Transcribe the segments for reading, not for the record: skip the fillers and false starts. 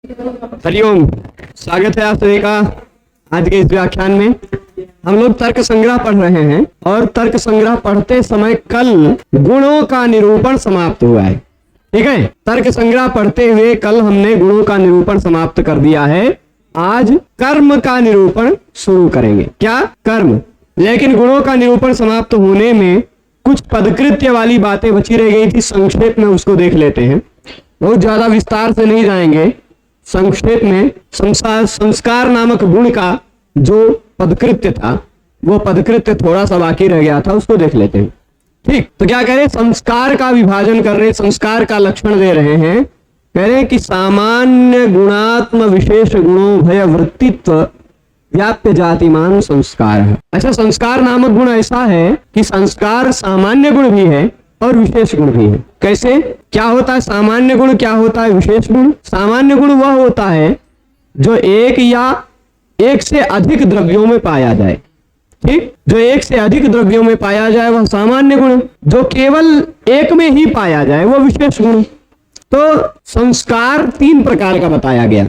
हरिओम। स्वागत है आप सभी का आज के इस व्याख्यान में। हम लोग तर्क संग्रह पढ़ रहे हैं और तर्क संग्रह पढ़ते समय कल गुणों का निरूपण समाप्त हुआ है। ठीक है, तर्क संग्रह पढ़ते हुए कल हमने गुणों का निरूपण समाप्त कर दिया है। आज कर्म का निरूपण शुरू करेंगे। क्या? कर्म। लेकिन गुणों का निरूपण समाप्त होने में कुछ पदकृत्य वाली बातें बची रह गई थी, संक्षेप में उसको देख लेते हैं। बहुत ज्यादा विस्तार से नहीं जाएंगे, संक्षेप में संस्कार नामक गुण का जो पदकृत्य था वो पदकृत्य थोड़ा सा बाकी रह गया था, उसको देख लेते हैं। ठीक, तो क्या कह रहे? संस्कार का विभाजन कर रहे, संस्कार का लक्षण दे रहे हैं। कह रहे कि सामान्य गुणात्म विशेष गुणों भय वृत्तित्व व्याप्य जातिमान संस्कार है। अच्छा, संस्कार नामक गुण ऐसा है कि संस्कार सामान्य गुण भी है और विशेष गुण भी है। कैसे? क्या होता है सामान्य गुण, क्या होता है विशेष गुण? सामान्य गुण वह होता है जो एक या एक से अधिक द्रव्यों में पाया जाए। ठीक, जो एक से अधिक द्रव्यों में पाया जाए वह सामान्य गुण, जो केवल एक में ही पाया जाए वो विशेष गुण। तो संस्कार तीन प्रकार का बताया गया,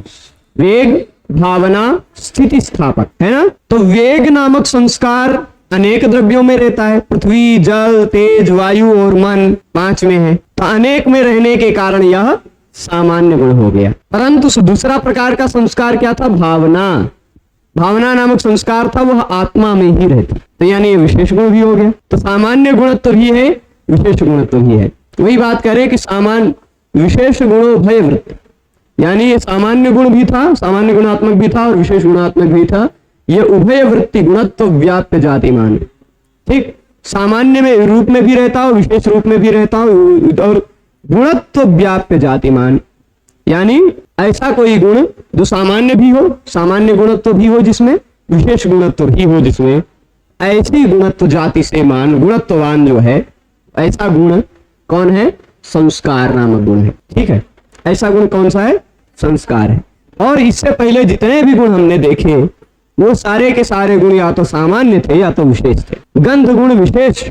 वेग, भावना, स्थिति स्थापक, है ना। तो वेग नामक संस्कार अनेक द्रव्यों में रहता है, पृथ्वी, जल, तेज, वायु और मन 5 में है। तो अनेक में रहने के कारण यह सामान्य गुण हो गया। परंतु दूसरा प्रकार का संस्कार क्या था? भावना। भावना नामक संस्कार था, वह आत्मा में ही रहती, तो यानी ये विशेष गुण भी हो गया। तो सामान्य गुणत्व भी है, विशेष गुणत्व भी है। वही बात करें कि सामान्य विशेष गुणों भय वृत्ति, यानी ये सामान्य गुण भी था, सामान्य गुणात्मक भी था और विशेष गुणात्मक भी था। ये उभय वृत्ति गुणत्व व्याप्य जातिमान। ठीक, सामान्य में रूप में भी रहता हो, विशेष रूप में भी रहता हो और गुणत्व व्याप्य जातिमान, यानी ऐसा कोई गुण जो सामान्य भी हो, सामान्य गुणत्व भी हो जिसमें, विशेष गुणत्व भी हो जिसमें, ऐसी गुणत्व जाति से मान गुणत्ववान जो है, ऐसा गुण कौन है? संस्कार नामक गुण है। ठीक है, ऐसा गुण कौन सा है? संस्कार है। और इससे पहले जितने भी गुण हमने देखे वो सारे के सारे गुण या तो सामान्य थे या तो विशेष थे। गंध गुण विशेष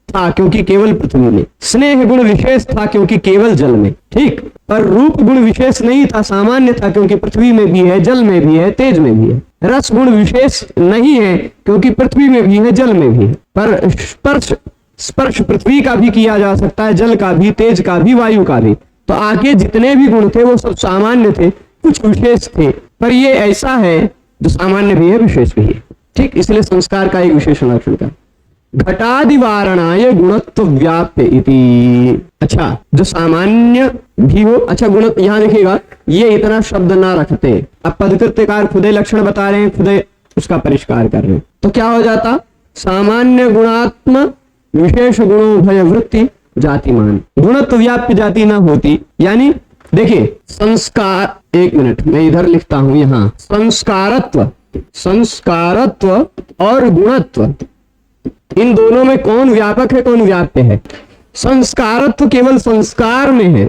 था क्योंकि केवल पृथ्वी में, स्नेह गुण विशेष था क्योंकि केवल जल में। ठीक, पर रूप गुण विशेष नहीं था, सामान्य था क्योंकि पृथ्वी में भी है, जल में भी है, तेज में भी है। रस गुण विशेष नहीं है क्योंकि पृथ्वी में भी है, जल में भी है। पर स्पर्श पृथ्वी का भी किया जा सकता है, जल का भी, तेज का भी, वायु का भी। तो आगे जितने भी गुण थे वो सब सामान्य थे, कुछ विशेष थे। पर ये ऐसा है जो सामान्य भी है, विशेष भी है। ठीक, इसलिए संस्कार का एक विशेष लक्षण का घटादिवारणाय गुणत्व व्याप्य इति। अच्छा, जो सामान्य भी हो। अच्छा, गुण यहां देखिएगा, ये इतना शब्द ना रखते, अब पदकृत्यकार खुदे लक्षण बता रहे हैं, खुदे उसका परिष्कार कर रहे हैं। तो क्या हो जाता? सामान्य गुणात्म विशेष गुणों भय वृत्ति जातिमान। गुणत्व व्याप्य जाति ना होती, यानी देखिए संस्कार, एक मिनट मैं इधर लिखता हूं, यहां संस्कारत्व, संस्कारत्व और गुणत्व, इन दोनों में कौन व्यापक है, कौन व्याप्य है? संस्कारत्व केवल संस्कार में है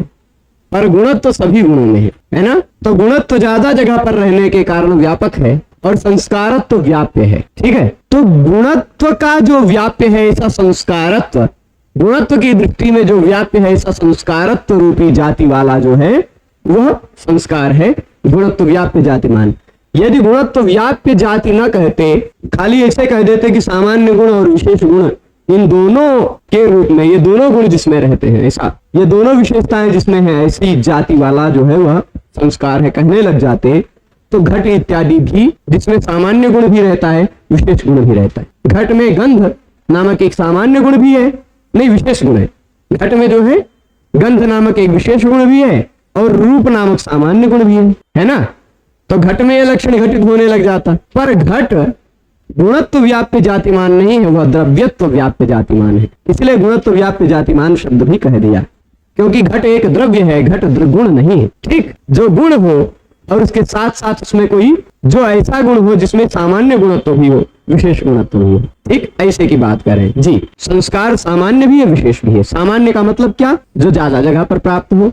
पर गुणत्व सभी गुणों में है ना। तो गुणत्व ज्यादा जगह पर रहने के कारण व्यापक है और संस्कारत्व व्याप्य है। ठीक है, तो गुणत्व का जो व्याप्य है ऐसा संस्कारत्व, गुणत्व की दृष्टि में जो व्याप्य है ऐसा संस्कारत्व रूपी जाति वाला जो है वह संस्कार है, गुणत्व व्याप्य जातिमान। यदि गुणत्व व्याप्य जाति न कहते, खाली ऐसे कह देते कि सामान्य गुण और विशेष गुण इन दोनों के रूप में, ये दोनों गुण जिसमें रहते हैं, ऐसा ये दोनों विशेषताएं जिसमें है, ऐसी जाति वाला जो है वह संस्कार है कहने लग जाते, तो घट इत्यादि भी जिसमें सामान्य गुण भी रहता है, विशेष गुण भी रहता है। घट में गंध नामक एक सामान्य गुण भी है, नहीं विशेष गुण है। घट में जो है गंध नामक एक विशेष गुण भी है और रूप नामक सामान्य गुण भी है ना। तो घट में यह लक्षण घटित होने लग जाता, पर घट गुणत्व व्याप्य जातिमान नहीं है, वह द्रव्यत्व व्याप्य जातिमान है। इसलिए गुणत्व व्याप्य जातिमान शब्द भी कह दिया, क्योंकि घट एक द्रव्य है, घट गुण नहीं है। ठीक, जो गुण हो और उसके साथ साथ उसमें कोई जो ऐसा गुण हो जिसमें सामान्य गुणत्व भी हो, विशेष गुणत्व भी हो। ठीक, ऐसे की बात करें जी। संस्कार सामान्य भी है, विशेष भी है। सामान्य का मतलब क्या? जो ज्यादा जगह पर प्राप्त हो।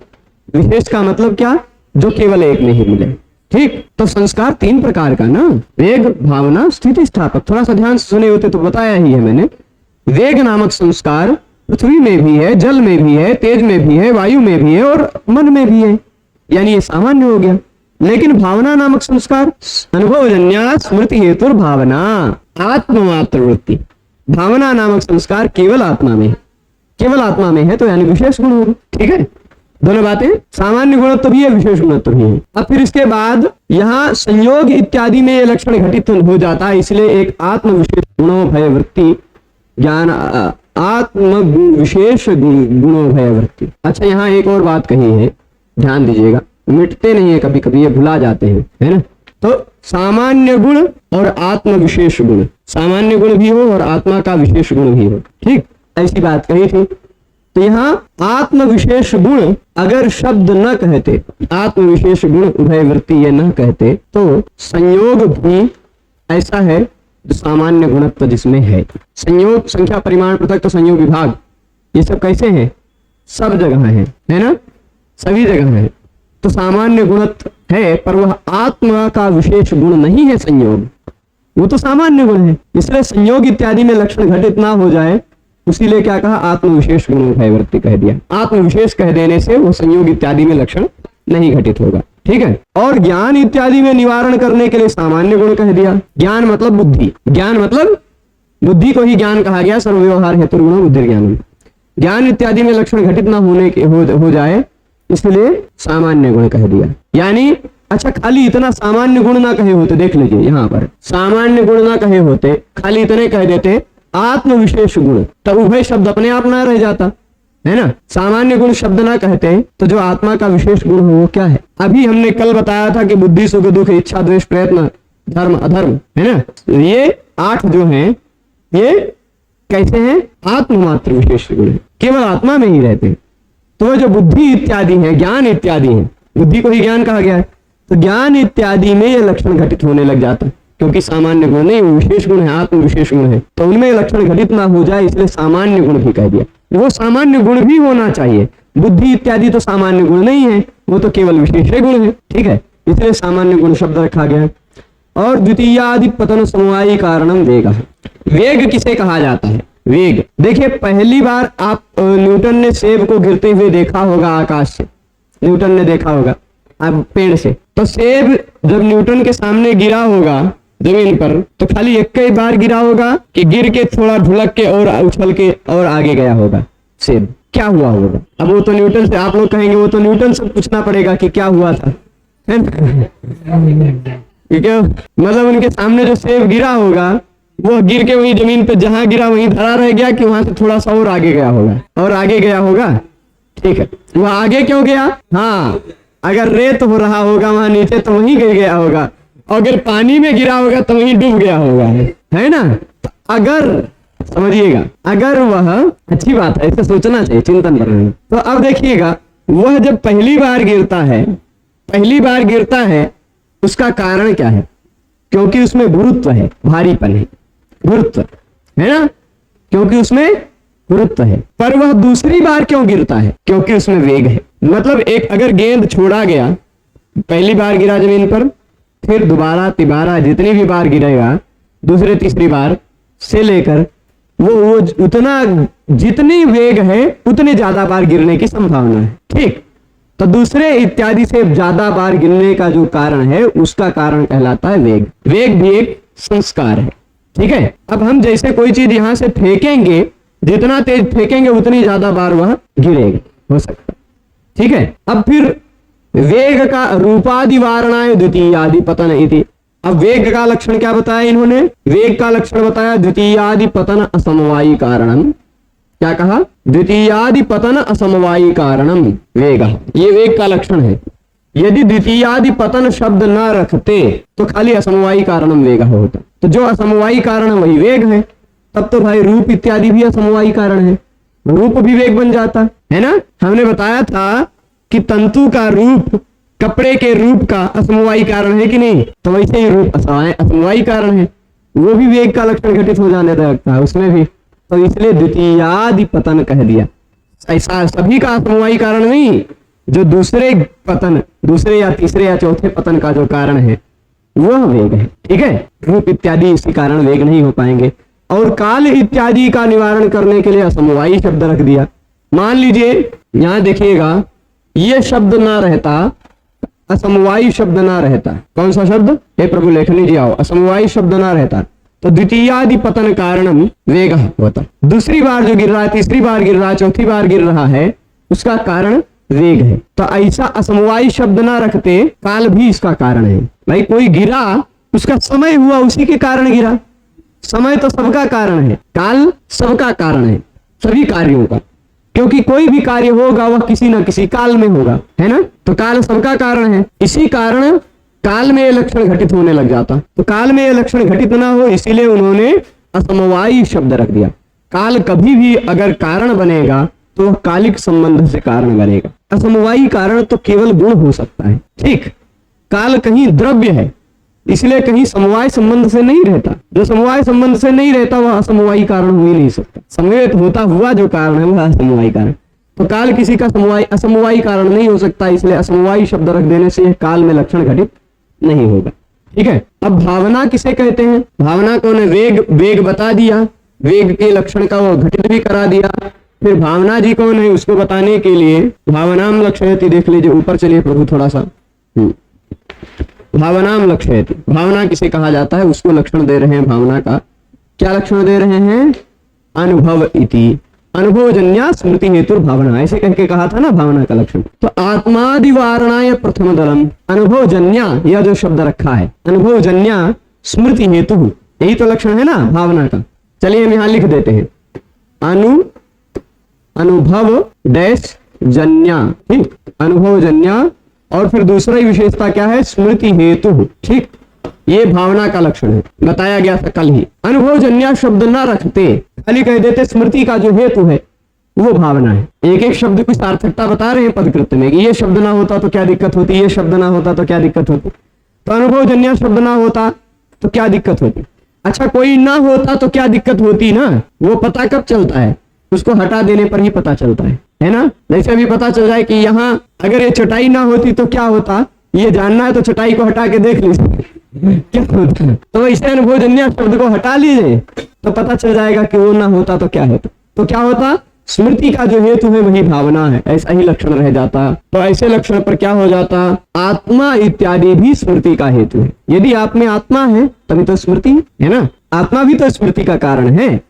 विशेष का मतलब क्या? जो केवल एक में ही मिले। ठीक, तो संस्कार तीन प्रकार का ना, वेग, भावना, स्थिति स्थापक। थोड़ा सा ध्यान से सुने होते तो बताया ही है मैंने। वेग नामक संस्कार पृथ्वी में भी है, जल में भी है, तेज में भी है, वायु में भी है और मन में भी है, यानी ये सामान्य हो गया। लेकिन भावना नामक संस्कार अनुभवजन्या स्मृति हेतु भावना आत्ममात्र वृत्ति, भावना नामक संस्कार केवल आत्मा में है, केवल आत्मा में है, तो यानी विशेष गुण होगा। ठीक है, दोनों बातें, सामान्य गुणत्व भी है, विशेष गुणत्व भी है। अब फिर इसके बाद यहाँ संयोग इत्यादि में ये लक्षण घटित हो जाता है, इसलिए एक आत्म विशेष गुणो भय वृत्ति ज्ञान आत्म विशेष गुणो भय वृत्ति। अच्छा, यहाँ एक और बात कही है, ध्यान दीजिएगा, मिटते नहीं है, कभी कभी ये भुला जाते हैं, है ना। तो सामान्य गुण और आत्म विशेष गुण, सामान्य गुण भी हो और आत्मा का विशेष गुण भी हो, ठीक, ऐसी बात कही थी। तो यहाँ आत्म विशेष गुण अगर शब्द न कहते, आत्म विशेष गुण उभय वृत्ति ये न कहते, तो संयोग भी ऐसा है जो सामान्य गुणत्व जिसमें है। संयोग संख्या परिमाण पृथक तो संयोग विभाग ये सब कैसे हैं, सब जगह है ना, सभी जगह है। तो सामान्य गुणत्व है, पर वह आत्मा का विशेष गुण नहीं है संयोग, वो तो सामान्य गुण है। इसलिए संयोग इत्यादि में लक्षण घटित ना हो जाए, इसीलिए क्या कहा, आत्म विशेष गुण भयवृत्ति कह दिया। आत्म विशेष कह देने से वो संयोग इत्यादि में लक्षण नहीं घटित होगा। ठीक है, और ज्ञान इत्यादि में निवारण करने के लिए सामान्य गुण कह दिया। ज्ञान मतलब बुद्धि, ज्ञान मतलब बुद्धि को ही ज्ञान कहा गया, सर्व व्यवहार हेतु गुण बुद्धि ज्ञान। ज्ञान इत्यादि में लक्षण घटित ना होने के हो जाए, इसलिए सामान्य गुण कह दिया। यानी अच्छा, खाली इतना सामान्य गुण ना कहे होते, देख लीजिए यहाँ पर सामान्य गुण ना कहे होते, खाली इतने कह देते आत्म विशेष गुण, तब उभय शब्द अपने आप ना रह जाता, है ना। सामान्य गुण शब्द ना कहते तो जो आत्मा का विशेष गुण हो वो क्या है। अभी हमने कल बताया था कि बुद्धि सुख दुख इच्छा द्वेष प्रयत्न धर्म अधर्म, है ना, ये 8 जो हैं ये कैसे हैं, आत्ममात्र विशेष गुण है, केवल आत्मा में ही रहते हैं। तो वह जो बुद्धि इत्यादि है, ज्ञान इत्यादि है, बुद्धि को ही ज्ञान कहा गया है, तो ज्ञान इत्यादि में ये लक्षण घटित होने लग जाता है, क्योंकि सामान्य गुण नहीं, विशेष गुण है, आत्म विशेष गुण है, तो उनमें लक्षण घटित ना हो जाए, इसलिए सामान्य गुण भी कह दिया। वो सामान्य गुण भी होना चाहिए, बुद्धि इत्यादि तो सामान्य गुण नहीं है, वो तो केवल विशेष गुण है। ठीक है, इसलिए सामान्य गुण शब्द रखा गया है। और द्वितीयादि पतन समवायी कारणम वेग। वेग किसे कहा जाता है, वेग, देखिए पहली बार आप न्यूटन ने सेब को गिरते हुए देखा होगा आकाश से, न्यूटन ने देखा होगा अब पेड़ से, तो सेब जब न्यूटन के सामने गिरा होगा जमीन पर, तो खाली एक ही बार गिरा होगा कि गिर के थोड़ा ढुलक के और उछल के और आगे गया होगा सेब, क्या हुआ होगा। अब वो तो न्यूटन से, आप लोग कहेंगे वो तो न्यूटन से पूछना पड़ेगा कि क्या हुआ था, है क्योंकि मतलब उनके सामने जो सेब गिरा होगा वो गिर के वही जमीन पे जहां गिरा वहीं धरा रह गया कि वहां से थोड़ा सा और आगे गया होगा, और आगे गया होगा। ठीक है, वह आगे क्यों गया, हाँ, अगर रेत हो रहा होगा वहां नीचे तो वहीं गिर गया होगा, अगर पानी में गिरा होगा तो वहीं डूब गया होगा, है ना। तो अगर समझिएगा, अगर वह, अच्छी बात है, ऐसे सोचना चाहिए, चिंतन करना। तो अब देखिएगा, वह जब पहली बार गिरता है, पहली बार गिरता है, उसका कारण क्या है, क्योंकि उसमें गुरुत्व है, भारीपन है, गुरुत्व है ना, क्योंकि उसमें गुरुत्व है। पर वह दूसरी बार क्यों गिरता है, क्योंकि उसमें वेग है। मतलब एक अगर गेंद छोड़ा गया, पहली बार गिरा जमीन पर, फिर दोबारा तिबारा जितनी भी बार गिरेगा, दूसरे तीसरी बार से लेकर वो उतना जितनी वेग है उतने ज्यादा बार गिरने की संभावना है। ठीक, तो दूसरे इत्यादि से ज्यादा बार गिरने का जो कारण है उसका कारण कहलाता है वेग। वेग भी एक संस्कार है। ठीक है, अब हम जैसे कोई चीज यहां से फेंकेंगे, जितना तेज फेंकेंगे उतनी ज्यादा बार वह गिरेगा, हो सकता है। ठीक है, अब फिर वेग का रूपादि वारणाय द्वितीयादि पतन इति। अब वेग का लक्षण क्या बताया इन्होंने, वेग का लक्षण बताया द्वितीयादि पतन असमवायी कारणम। क्या कहा, द्वितीयादि पतन असमवायी कारणम वेग, ये वेग का लक्षण है। यदि द्वितीयादि पतन शब्द न रखते तो खाली असमवायी कारणम वेग होता, तो जो असमवायी कारण है वही वेग है। तब तो भाई रूप इत्यादि भी असमवायी कारण है, रूप भी वेग बन जाता है ना। हमने बताया था कि तंतु का रूप कपड़े के रूप का असमवायी कारण है कि नहीं, तो वैसे ही रूप असमवायी कारण है, वो भी वेग का लक्षण घटित हो जाने लगता है उसमें भी। तो इसलिए द्वितीयादि पतन कह दिया। ऐसा सभी का असमवायी कारण नहीं, जो दूसरे पतन, दूसरे या तीसरे या चौथे पतन का जो कारण है वह वेग है। ठीक है, रूप इत्यादि इसी कारण वेग नहीं हो पाएंगे। और काल इत्यादि का निवारण करने के लिए असमवायी शब्द रख दिया। मान लीजिए यहां देखिएगा, ये शब्द ना रहता, असमवायी शब्द ना रहता। कौन सा शब्द? हे प्रभु लेख लीजिए आओ। असमवायी शब्द ना रहता तो द्वितीयादि पतन कारणम वेग होता। दूसरी बार जो गिर रहा है, तीसरी बार गिर रहा है, चौथी बार गिर रहा है, उसका कारण वेग है। तो ऐसा असमवायी शब्द ना रखते, काल भी इसका कारण है। भाई कोई गिरा, उसका समय हुआ, उसी के कारण गिरा। समय तो सबका कारण है, काल सबका कारण है, सभी कार्यों का, क्योंकि कोई भी कार्य होगा वह किसी न किसी काल में होगा, है ना। तो काल सबका कारण है, इसी कारण काल में ये लक्षण घटित होने लग जाता। तो काल में ये लक्षण घटित ना हो, इसीलिए उन्होंने असमवायी शब्द रख दिया। काल कभी भी अगर कारण बनेगा तो वह कालिक संबंध से कारण बनेगा। असमवायी कारण तो केवल गुण हो सकता है, ठीक। काल कहीं द्रव्य है, इसलिए कहीं समवाय संबंध से नहीं रहता। जो समवाय संबंध से नहीं रहता वह असमवायी कारण हो ही नहीं सकता। समवेत होता हुआ जो कारण है वह असमवायी कारण। तो काल किसी का असमवायी कारण नहीं हो सकता, इसलिए असमवायी शब्द रख देने से यह काल में लक्षण घटित नहीं होगा, ठीक है। अब भावना किसे कहते हैं? भावना को ने वेग बता दिया, वेग के लक्षण का वो घटित भी करा दिया। फिर भावना जी कौन है उसको बताने के लिए भावनाम लक्षयति देख लीजिए। ऊपर चलिए प्रभु थोड़ा सा। भावनाम लक्षयति, भावना किसे कहा जाता है उसको लक्षण दे रहे हैं। भावना का क्या लक्षण दे रहे हैं? अनुभव इति, अनुभवजन्या स्मृति हेतु भावना, ऐसे कह के कहा था ना भावना का लक्षण। तो आत्मादिवारणाय प्रथम दलम, अनुभवजन्या यह जो शब्द रखा है, अनुभवजन्या स्मृति हेतु, यही तो लक्षण है ना भावना का। चलिए हम यहां लिख देते हैं, अनुभव डैश जन्या, ठीक, अनुभवजन्या। और फिर दूसरा ही विशेषता क्या है? स्मृति हेतु, ठीक। ये भावना का लक्षण है, बताया गया था कल ही। अनुभवजन्या शब्द ना रखते, खाली कह देते स्मृति का जो हेतु है वो भावना है। एक एक शब्द की सार्थकता बता रहे हैं पदकृत्य में कि ये शब्द ना होता तो क्या दिक्कत होती, ये शब्द ना होता तो क्या दिक्कत होती। तो अनुभवजन्या शब्द ना होता तो क्या दिक्कत होती। अच्छा कोई ना होता तो क्या दिक्कत होती ना, वो पता कब चलता है? उसको हटा देने पर ही पता चलता है ना। जैसे अभी पता चल जाए कि यहाँ अगर ये चटाई ना होती तो क्या होता, ये जानना है तो चटाई को हटा के देख लीजिए क्या होता है। तो इसे अनुभवजन्य शब्द को हटा लीजिए तो पता चल जाएगा कि वो ना होता तो क्या होता। तो क्या होता? स्मृति का जो हेतु है वही भावना है, ऐसा ही लक्षण रह जाता। तो ऐसे लक्षण पर क्या हो जाता? आत्मा इत्यादि भी स्मृति का हेतु है। यदि आप में आत्मा है तभी तो स्मृति है ना, आत्मा भी तो स्मृति का कारण है।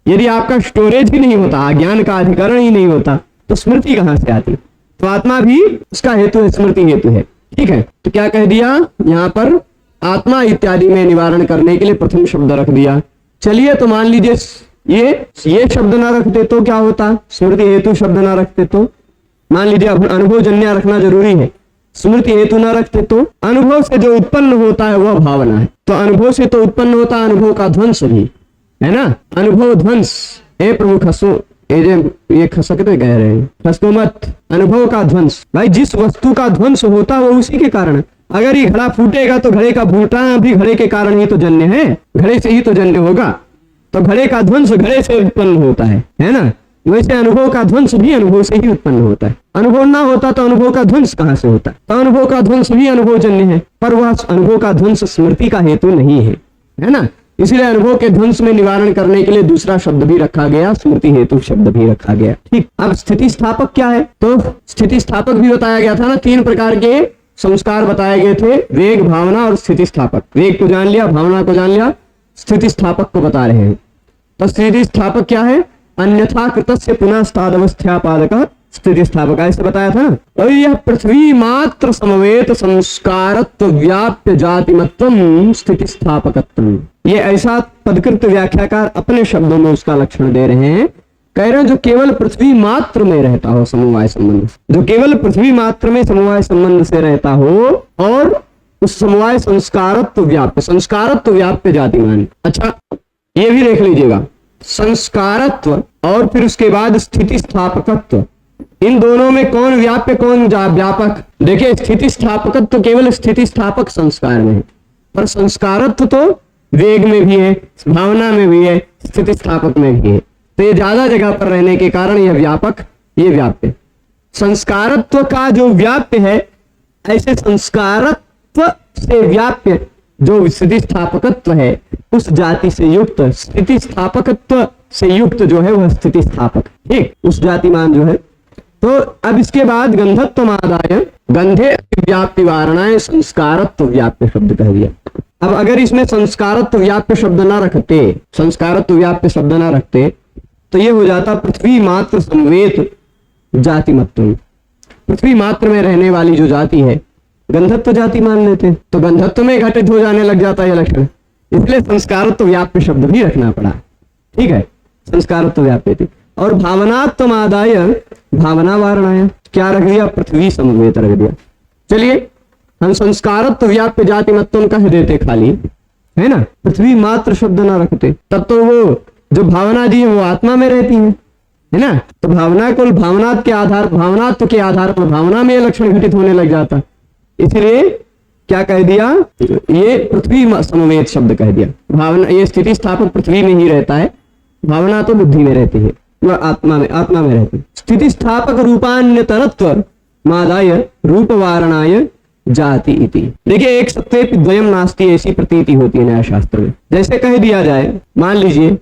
यदि आपका स्टोरेज ही नहीं होता, ज्ञान का अधिकरण ही नहीं होता तो स्मृति कहां से आती? तो आत्मा भी उसका हेतु है, स्मृति हेतु है, ठीक है। तो क्या कह दिया यहाँ पर? आत्मा इत्यादि में निवारण करने के लिए प्रथम शब्द रख दिया। चलिए तो मान लीजिए ये शब्द ना रखते तो क्या होता? स्मृति हेतु शब्द ना रखते तो मान लीजिए अनुभवजन्य रखना जरूरी है, स्मृति हेतु ना रखते तो अनुभव से जो उत्पन्न होता है वह भावना है। तो अनुभव से तो उत्पन्न होता है अनुभव का ध्वंस भी, है ना। अनुभव ध्वंस, ए प्रभु खसो, ये खसकते कह रहे हैं, खसको मत। अनुभव का ध्वंस, भाई जिस वस्तु का ध्वंस होता है वो उसी के कारण है। अगर ये घड़ा फूटेगा तो घड़े का फूटना भी घड़े के कारण ही तो जन्य है, घड़े से ही तो जन्य होगा। तो घड़े का ध्वंस घड़े से उत्पन्न होता है ना। वैसे अनुभव का ध्वंस भी अनुभव से ही उत्पन्न होता है। अनुभव ना होता तो अनुभव का ध्वंस कहां से होता? तो अनुभव का ध्वंस भी अनुभवजन्य है, पर वह अनुभव का ध्वंस स्मृति का हेतु नहीं है ना। इसलिए अनुभव के ध्वंस में निवारण करने के लिए दूसरा शब्द भी रखा गया, स्मृति हेतु शब्द भी रखा गया, ठीक। अब स्थिति स्थापक क्या है? तो स्थिति स्थापक भी बताया गया था ना, 3 प्रकार के संस्कार बताए गए थे, वेग, भावना और स्थिति स्थापक। वेग को जान लिया, भावना को जान लिया, स्थिति स्थापक को बता रहे हैं। तो स्थिति स्थापक क्या है? अन्यथा कृतस्य पुनः स्थादवस्थ्यापादक स्थिति स्थापक, ऐसे बताया था ना। और यह पृथ्वी मात्र समवेत संस्कारत्व व्याप्य जातिमत्वम स्थिति स्थापकत्वम, ये ऐसा पदकृत व्याख्याकार अपने शब्दों में उसका लक्षण दे रहे हैं। कह रहे हैं जो केवल पृथ्वी मात्र में रहता हो समवाय संबंध, जो केवल पृथ्वी मात्र में समवाय संबंध से रहता हो और उस समवाय संस्कारत्व व्याप्य जातिमान। अच्छा ये भी देख लीजिएगा, संस्कारत्व और फिर उसके बाद स्थिति स्थापकत्व, इन दोनों में कौन व्याप्य कौन व्यापक? देखिए स्थिति स्थापकत्व केवल स्थिति स्थापक संस्कार में है, पर संस्कारत्व तो वेग में भी है, भावना में भी है, स्थिति स्थापक में भी है। तो ये ज्यादा जगह पर रहने के कारण यह व्यापक, ये व्याप्य। संस्कारत्व का जो व्याप्य है, ऐसे संस्कारत्व से व्याप्य जो स्थिति स्थापकत्व है उस जाति से युक्त, स्थिति स्थापकत्व से युक्त जो है वह स्थिति स्थापक, ठीक। उस जातिमान जो है तो अब इसके बाद गंधत्वमादाय गंधे व्याप्ति वारणाय संस्कारत्व व्याप्य शब्द कह दिया। अब अगर इसमें संस्कारत्व व्याप्य शब्द ना रखते, संस्कारत्व व्याप्य शब्द ना रखते तो ये हो जाता पृथ्वी मात्र संवेत जाति मत्व। पृथ्वी मात्र में रहने वाली जो जाति है गंधत्व जाति मान लेते, तो गंधत्व में घटित हो जाने लग जाता है लक्षण, इसलिए संस्कारत्व व्याप्य शब्द भी रखना पड़ा। ठीक है, संस्कारत्व व्याप्य थी। और भावनात्वमादाय भावना वारणाय क्या रख दिया, पृथ्वी समवेत रख दिया। चलिए हम संस्कारत्व व्याप्य जाति मत्व कह देते खाली, है ना, पृथ्वी मात्र शब्द ना रखते, तब तो वो जो भावना जी है वो आत्मा में रहती है ना, तो भावना को भावनात्व के आधार पर भावना में लक्षण घटित होने लग जाता। इसलिए क्या कह दिया, ये पृथ्वी समवेत शब्द कह दिया। भावना ये स्थिति स्थापक पृथ्वी में ही रहता है, भावना तो बुद्धि में रहती है, वह आत्मा में रहती है। स्थिति स्थापक रूपान्यतरत्व मादाय रूप वारणाय जाति इति। देखिए एक सत्य द्वयम नास्ति ऐसी प्रतीति होती है न्याय शास्त्र में। जैसे कह दिया जाए, मान लीजिए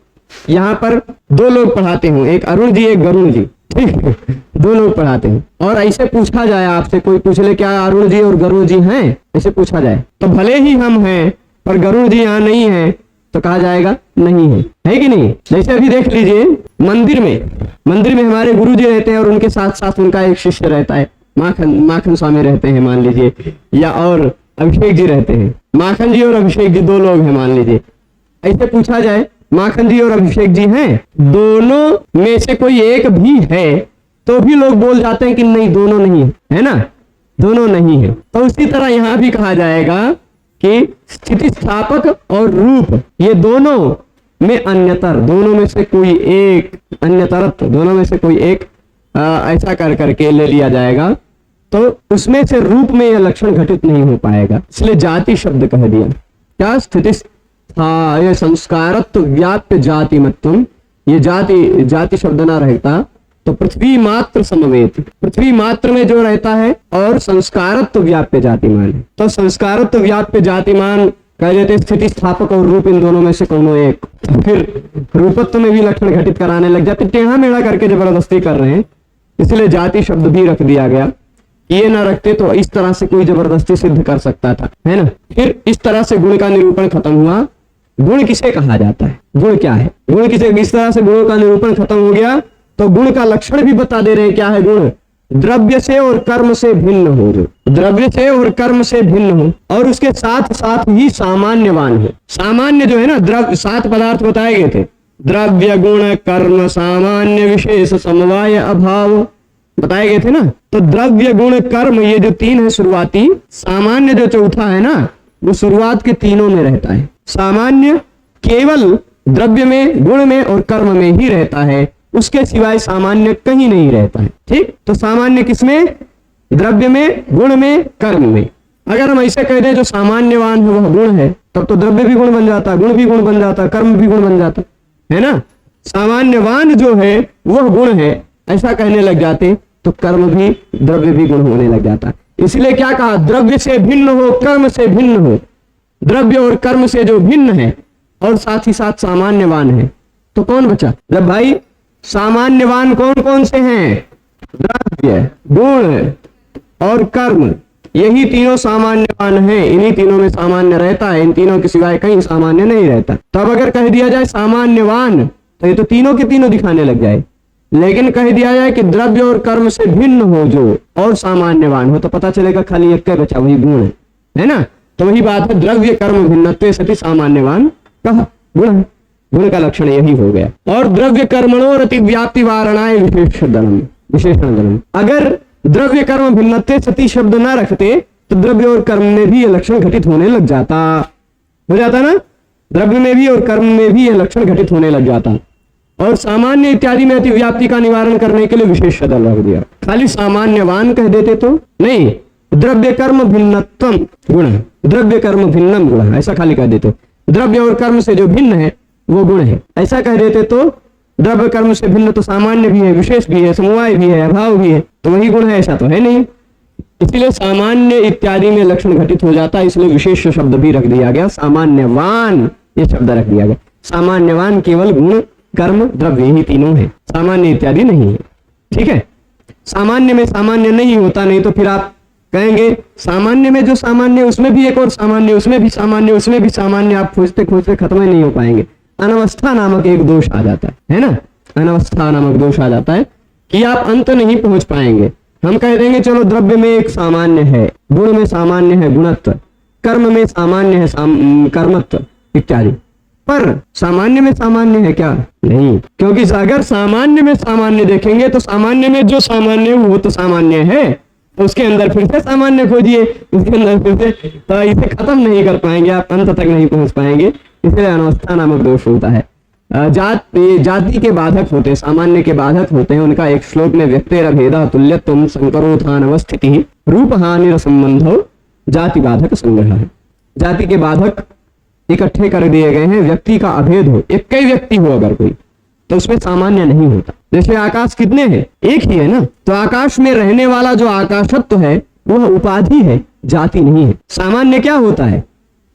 यहाँ पर दो लोग पढ़ाते हो, एक अरुण जी एक गरुण जी, ठीक है, दो लोग पढ़ाते हैं और ऐसे पूछा जाए आपसे, कोई पूछ ले क्या अरुण जी और गरुण जी हैं, ऐसे पूछा जाए तो भले ही हम हैं पर गरुण जी यहाँ नहीं है तो कहा जाएगा नहीं है कि नहीं। जैसे अभी देख लीजिए मंदिर में हमारे गुरु जी रहते हैं और उनके साथ साथ उनका एक शिष्य रहता है, माखन स्वामी रहते हैं मान लीजिए, या और अभिषेक जी रहते हैं। माखन जी और अभिषेक जी दो लोग हैं मान लीजिए, ऐसे पूछा जाए माखन जी और अभिषेक जी हैं, दोनों में से कोई एक भी है तो भी लोग बोल जाते हैं कि नहीं दोनों नहीं है ना, दोनों नहीं है। तो उसी तरह यहाँ भी कहा जाएगा कि स्थिति स्थापक और रूप ये दोनों में अन्यतर, दोनों में से कोई एक अन्यतरत्व, दोनों में से कोई एक ऐसा कर करके ले लिया जाएगा तो उसमें से रूप में यह लक्षण घटित नहीं हो पाएगा, इसलिए जाति शब्द कह दिया। क्या स्थिति, हाँ ये संस्कारत्व व्याप्य जाति मत्व, ये जाति शब्द ना रहता तो पृथ्वी मात्र समवेत, पृथ्वी मात्र में जो रहता है और संस्कारत्व व्याप्य जातिमान, तो संस्कारत्व व्याप्य जातिमान कह देते स्थिति स्थापक और रूप इन दोनों में से कोनो एक, फिर रूपत्व में भी लक्षण घटित कराने लग जाते, टेढ़ा मेढ़ा करके जबरदस्ती कर रहे हैं, इसलिए जाति शब्द भी रख दिया गया। ये ना रखते तो इस तरह से कोई जबरदस्ती सिद्ध कर सकता था, है ना। फिर इस तरह से गुण का निरूपण खत्म हुआ। गुण किसे कहा जाता है, गुण क्या है, गुण किसे, इस तरह से गुणों का निरूपण खत्म हो गया तो गुण का लक्षण भी बता दे रहे हैं क्या है गुण, द्रव्य से और कर्म से भिन्न हो, जो द्रव्य से और कर्म से भिन्न हो और उसके साथ साथ ही सामान्यवान हो। सामान्य जो है ना, द्रव्य 7 पदार्थ बताए गए थे, द्रव्य गुण कर्म सामान्य विशेष समवाय अभाव बताए गए थे ना। तो द्रव्य गुण कर्म ये जो 3 है शुरुआती, सामान्य जो चौथा है ना वो शुरुआत के तीनों में रहता है। सामान्य केवल द्रव्य में, गुण में और कर्म में ही रहता है, उसके सिवाय सामान्य कहीं नहीं रहता है। ठीक, तो सामान्य किसमें, द्रव्य में, गुण में, कर्म में। अगर हम ऐसे कह दें जो सामान्यवान है वह गुण है, तब तो द्रव्य भी गुण बन जाता, गुण भी गुण बन जाता, कर्म भी गुण बन जाता, है ना। सामान्यवान जो है वह गुण है ऐसा कहने लग जाते तो कर्म भी द्रव्य भी गुण होने लग जाता। इसलिए क्या कहा, द्रव्य से भिन्न हो, कर्म से भिन्न हो, द्रव्य और कर्म से जो भिन्न है और साथ ही साथ सामान्यवान है, तो कौन बचा। जब भाई सामान्यवान कौन कौन से हैं, द्रव्य, गुण और कर्म, यही तीनों सामान्यवान हैं, इन्हीं तीनों में सामान्य रहता है, इन तीनों के सिवाय कहीं सामान्य नहीं रहता। तब अगर कह दिया जाए सामान्यवान तो ये तो तीनों के तीनों दिखाने लग जाए, लेकिन कह दिया जाए कि द्रव्य और कर्म से भिन्न हो जो और सामान्यवान हो, तो पता चलेगा खाली एक का बचा, वही गुण है ना। तो वही बात है, द्रव्य कर्म भिन्नत्वे सति सामान्यवान कहा गुण है, गुण का लक्षण यही हो गया। और द्रव्य कर्मणोर अति व्याप्ति वारणाय विशेषण, अगर द्रव्य कर्म भिन्नत्वे सति शब्द ना रखते तो द्रव्य और कर्म में भी ये लक्षण घटित होने लग जाता, हो जाता ना, द्रव्य में भी और कर्म में भी ये लक्षण घटित होने लग जाता। और सामान्य इत्यादि में अति व्याप्ति का निवारण करने के लिए विशेष शब्द रख दिया। खाली सामान्यवान कह देते तो नहीं, द्रव्य कर्म भिन्नत्वम गुण, द्रव्य कर्म भिन्नम गुण, ऐसा खाली कह देते, द्रव्य और कर्म से जो भिन्न है वो गुण है, ऐसा कह देते तो द्रव्य कर्म से भिन्न तो सामान्य भी है, विशेष भी है, समवाय भी है, अभाव भी है, तो वही गुण है, ऐसा तो है नहीं। इसलिए सामान्य इत्यादि में लक्षण घटित हो जाता है, इसलिए विशेष शब्द भी रख दिया गया, सामान्यवान ये शब्द रख दिया गया। सामान्यवान केवल गुण कर्म द्रव्य ही तीनों है, सामान्य इत्यादि नहीं है। ठीक है, सामान्य में सामान्य नहीं होता, नहीं तो फिर आप कहेंगे सामान्य में जो सामान्य उसमें भी एक और सामान्य, उसमें भी सामान्य, उसमें भी सामान्य, आप खोजते खोजते खत्म ही नहीं हो पाएंगे। अनवस्था नामक एक दोष आ जाता है ना, अनवस्था नामक दोष आ जाता है कि आप अंत नहीं पहुंच पाएंगे। हम कह देंगे चलो द्रव्य में एक सामान्य है, गुण में सामान्य है गुणत्व, कर्म में सामान्य है कर्मत्व इत्यादि, पर सामान्य में सामान्य है क्या? नहीं, क्योंकि अगर सामान्य में सामान्य देखेंगे तो सामान्य में जो सामान्य है वो तो सामान्य है, तो उसके अंदर फिर से सामान्य खोजिए, उसके अंदर फिर से, तो इसे खत्म नहीं कर पाएंगे आप, अंत तक नहीं पहुंच पाएंगे। इसलिए अनवस्था नामक दोष होता है। जाति के बाधक होते हैं, सामान्य के बाधक होते हैं। उनका एक श्लोक में व्यक्तेर भेदा तुल्यत्वम संकरोत्थान अवस्थिति रूप हानि संबंधो जाति बाधक संग्रह है। जाति के बाधक इकट्ठे कर दिए गए हैं। व्यक्ति का अभेद हो, एक ही व्यक्ति हो अगर कोई, तो उसमें सामान्य नहीं होता। जैसे आकाश कितने हैं? एक ही है ना, तो आकाश में रहने वाला जो आकाशत्व है वह उपाधि है, जाति नहीं है। सामान्य क्या होता है?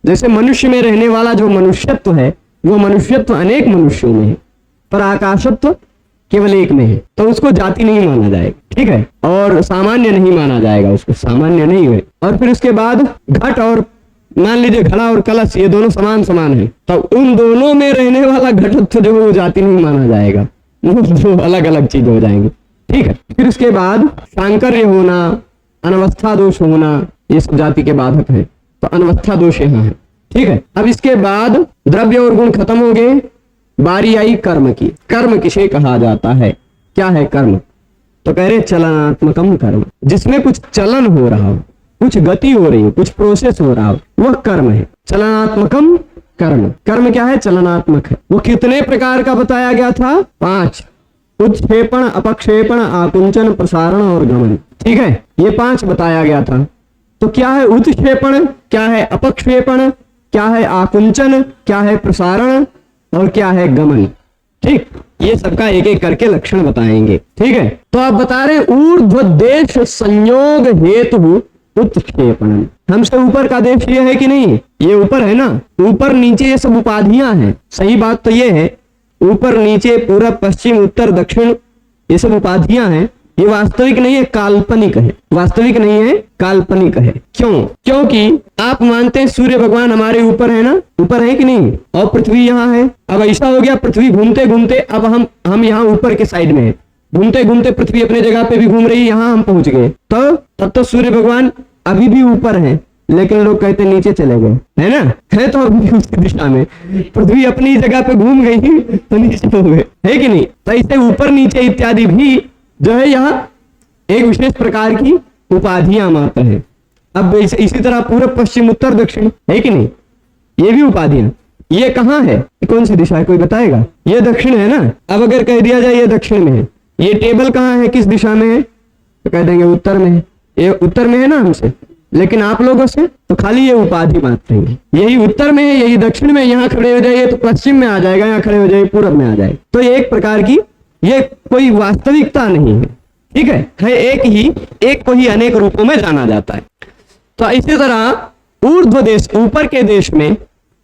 जैसे मनुष्य में रहने वाला जो मनुष्यत्व है वो मनुष्यत्व अनेक मनुष्यों में है, पर आकाशत्व केवल एक में है, तो उसको जाति नहीं माना जाएगा, ठीक है, और सामान्य नहीं माना जाएगा, उसको सामान्य नहीं है। और फिर उसके बाद घट और मान लीजिए घड़ा और कलश, ये दोनों समान समान है, तो उन दोनों में रहने वाला घटत्व जो वो जाति नहीं माना जाएगा, वो दो अलग अलग चीज हो जाएंगे, ठीक है। फिर उसके बाद सांकर्य होना, अनवस्था दोष होना, ये सब जाति के बाधक है, तो अनवस्था दोष यहाँ है, ठीक है। अब इसके बाद द्रव्य और गुण खत्म हो गए, बारी आई कर्म की। कर्म किसे कहा जाता है? क्या है कर्म? तो कह रहे चलनात्मकम कर्म, जिसमें कुछ चलन हो रहा हो, कुछ गति हो रही हो, कुछ प्रोसेस हो रहा हो, वह कर्म है। चलनात्मकम कर्म। कर्म क्या है? चलनात्मक है। वो कितने प्रकार का बताया गया था? 5, उत्क्षेपण, अपक्षेपण, आकुंचन, प्रसारण और गमन, ठीक है, ये 5 बताया गया था। तो क्या है उत्क्षेपण, क्या है अपक्षेपण, क्या है आकुंचन, क्या है प्रसारण और क्या है गमन, ठीक, ये सबका एक एक करके लक्षण बताएंगे, ठीक है। तो आप बता रहे ऊर्ध्व देश संयोग हेतु उत्क्षेपण, हमसे ऊपर का देश ये है कि नहीं? ये ऊपर है ना, ऊपर नीचे ये सब उपाधियां हैं। सही बात तो ये है, ऊपर नीचे पूरब पश्चिम उत्तर दक्षिण ये सब उपाधियां हैं, ये वास्तविक नहीं है, काल्पनिक है। वास्तविक नहीं है, काल्पनिक है। क्यों? क्योंकि आप मानते हैं सूर्य भगवान हमारे ऊपर है ना, ऊपर है कि नहीं, और पृथ्वी यहाँ है। अब ऐसा हो गया पृथ्वी घूमते घूमते, अब हम यहाँ ऊपर के साइड में है, घूमते घूमते पृथ्वी अपने जगह पे भी घूम रही है, यहाँ हम पहुंच गए, तो तब तो सूर्य भगवान अभी भी ऊपर है, लेकिन लोग कहते नीचे चले गए, है ना, है तो अभी भी उसी दिशा में। पृथ्वी अपनी जगह पे घूम गई तो नीचे हो गए, है कि नहीं? तो इससे ऊपर नीचे इत्यादि भी जो है यहाँ एक विशेष प्रकार की उपाधियां मात्र है। अब इसी तरह पूरब पश्चिम उत्तर दक्षिण है कि नहीं, ये भी उपाधियां। ये कहाँ है? कौन सी दिशा है, कोई बताएगा? ये दक्षिण है ना। अब अगर कह दिया जाए ये दक्षिण में है, ये टेबल कहाँ है, किस दिशा में है, तो कह देंगे उत्तर में है। ये उत्तर में है ना हमसे, लेकिन आप लोगों से तो खाली ये उपाधि मात्र है। यही उत्तर में है, यही दक्षिण में, यहाँ खड़े हो जाइए तो पश्चिम में आ जाएगा, यहाँ खड़े हो जाइए पूरब में आ जाएगा। तो ये एक प्रकार की, ये कोई वास्तविकता नहीं है, ठीक है एक ही, एक को ही अनेक रूपों में जाना जाता है। तो इसी तरह ऊर्ध्व देश, ऊपर के देश में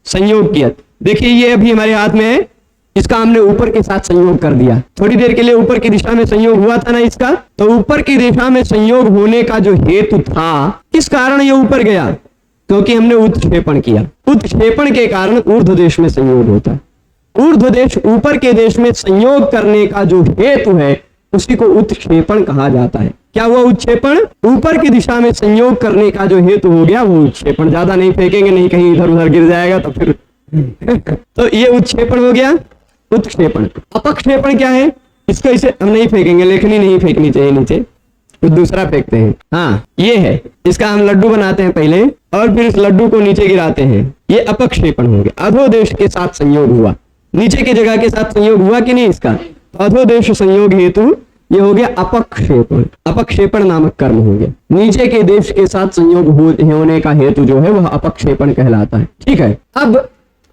संयोग किया। देखिए ये अभी हमारे हाथ में है, इसका हमने ऊपर के साथ संयोग कर दिया। थोड़ी देर के लिए ऊपर की दिशा में संयोग हुआ था ना इसका, तो ऊपर की दिशा में संयोग होने का जो हेतु था, किस कारण ये ऊपर गया? क्योंकि हमने उत्क्षेपण किया। उत्क्षेपण के कारण ऊर्ध्व देश में संयोग होता है। ऊर्ध्व देश, ऊपर के देश में संयोग करने का जो हेतु है उसी को उत्क्षेपण कहा जाता है। क्या हुआ उत्क्षेपण? ऊपर की दिशा में संयोग करने का जो हेतु हो गया वो उत्क्षेपण। ज्यादा नहीं फेंकेंगे, नहीं कहीं इधर उधर गिर जाएगा तो फिर तो ये उत्क्षेपण हो गया, उत्क्षेपण। अपक्षेपण क्या है? इसको इसे हम नहीं फेंकेंगे, लेखनी नहीं फेंकनी चाहिए नीचे, कुछ दूसरा फेंकते हैं। हाँ ये है, इसका हम लड्डू बनाते हैं पहले और फिर इस लड्डू को नीचे गिराते हैं, ये अपक्षेपण हो गया। अधोदेश के साथ संयोग हुआ, नीचे की जगह के साथ संयोग हुआ कि नहीं इसका, अधोदेश संयोग हेतु ये हो गया अपक्षेपण। अपक्षेपण नामक कर्म हो गया। नीचे के देश के साथ संयोग होने का हेतु जो है वह अपक्षेपण कहलाता है, ठीक है। अब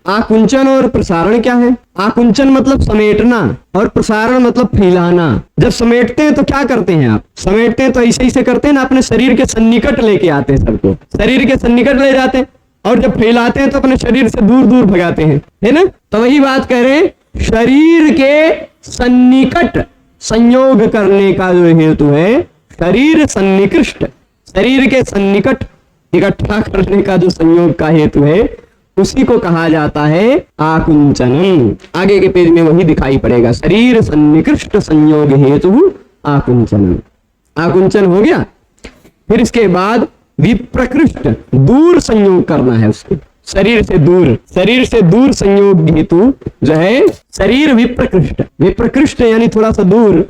आकुंचन और प्रसारण क्या है? आकुंचन मतलब समेटना और प्रसारण मतलब फैलाना। जब समेटते हैं तो क्या करते हैं आप? समेटते हैं तो ऐसे ऐसे करते हैं ना, अपने शरीर के सन्निकट लेके आते हैं, सबको शरीर के सन्निकट ले जाते हैं, और जब फैलाते हैं तो अपने शरीर से दूर दूर भगाते हैं, है ना। तो वही बात कह रहे हैं, शरीर के सन्निकट संयोग करने का जो हेतु है, शरीर सन्निकृष्ट, शरीर के सन्निकट इकट्ठा करने का जो संयोग का हेतु है, उसी को कहा जाता है आकुंचनम। आगे के पेज में वही दिखाई पड़ेगा, शरीर सन्निकृष्ट संयोग हेतु आकुंचनम। आकुंचन हो गया। फिर इसके बाद विप्रकृष्ट, दूर संयोग करना है उसको, शरीर से दूर संयोग हेतु जो है शरीर विप्रकृष्ट। विप्रकृष्ट यानी थोड़ा सा दूर,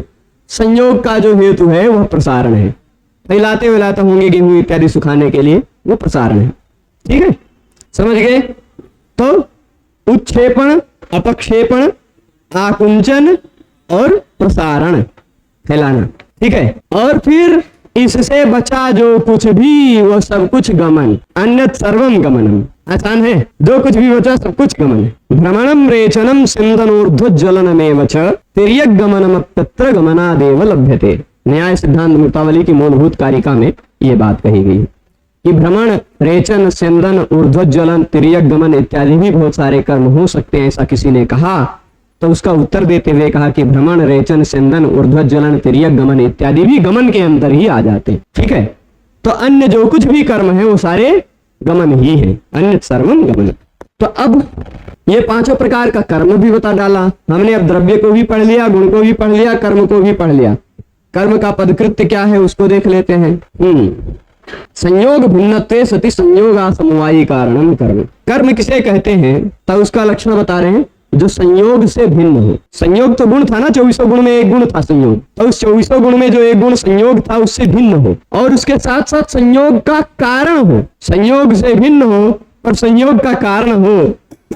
संयोग का जो हेतु है वह प्रसारण है। फैलाते फैलाते होंगे गेहूं इत्यादि सुखाने के लिए, वो प्रसारण है। ठीक है, समझ गए? तो उत्क्षेपण, अपक्षेपण, आकुंचन और प्रसारण, फैलाना। ठीक है, और फिर इससे बचा जो कुछ भी वो सब कुछ गमन, अन्यत् सर्वम गमनम। आसान है, जो कुछ भी बचा सब कुछ गमन है। भ्रमणम रेचनम सिंधनोर्ध्वज्वलनमेव च तिर्यक गमनम तत्र गमनादेव लभ्यते। न्याय सिद्धांत मुक्तावली की मूलभूत कारिका में ये बात कही गई कि भ्रमण, रेचन, स्यंदन, ऊर्ध्वज्वलन, तिर्यक गमन इत्यादि भी बहुत सारे कर्म हो सकते हैं, ऐसा किसी ने कहा। तो उसका उत्तर देते हुए कहा कि भ्रमण, रेचन, स्यंदन, ऊर्ध्वज्वलन, तिर्यक गमन इत्यादि भी गमन के अंदर ही आ जाते हैं। ठीक है, तो अन्य जो कुछ भी कर्म है वो सारे गमन ही है, अन्य सर्वम गमन। तो अब ये पांचों प्रकार का कर्म भी बता डाला हमने। अब द्रव्य को भी पढ़ लिया, गुण को भी पढ़ लिया, कर्म को भी पढ़ लिया। कर्म का पदकृत्य क्या है उसको देख लेते हैं। संयोग भिन्नत्वे सति संयोगा समवायी कारणम कर्म। कर्म किसे कहते हैं, तब उसका लक्षण बता रहे हैं, जो संयोग से भिन्न हो। संयोग तो गुण था ना, 24 गुण में एक गुण था संयोग, तो उस 24 गुण में जो एक गुण संयोग था उससे भिन्न हो, और उसके साथ साथ संयोग का कारण हो। संयोग से भिन्न हो और संयोग का कारण हो,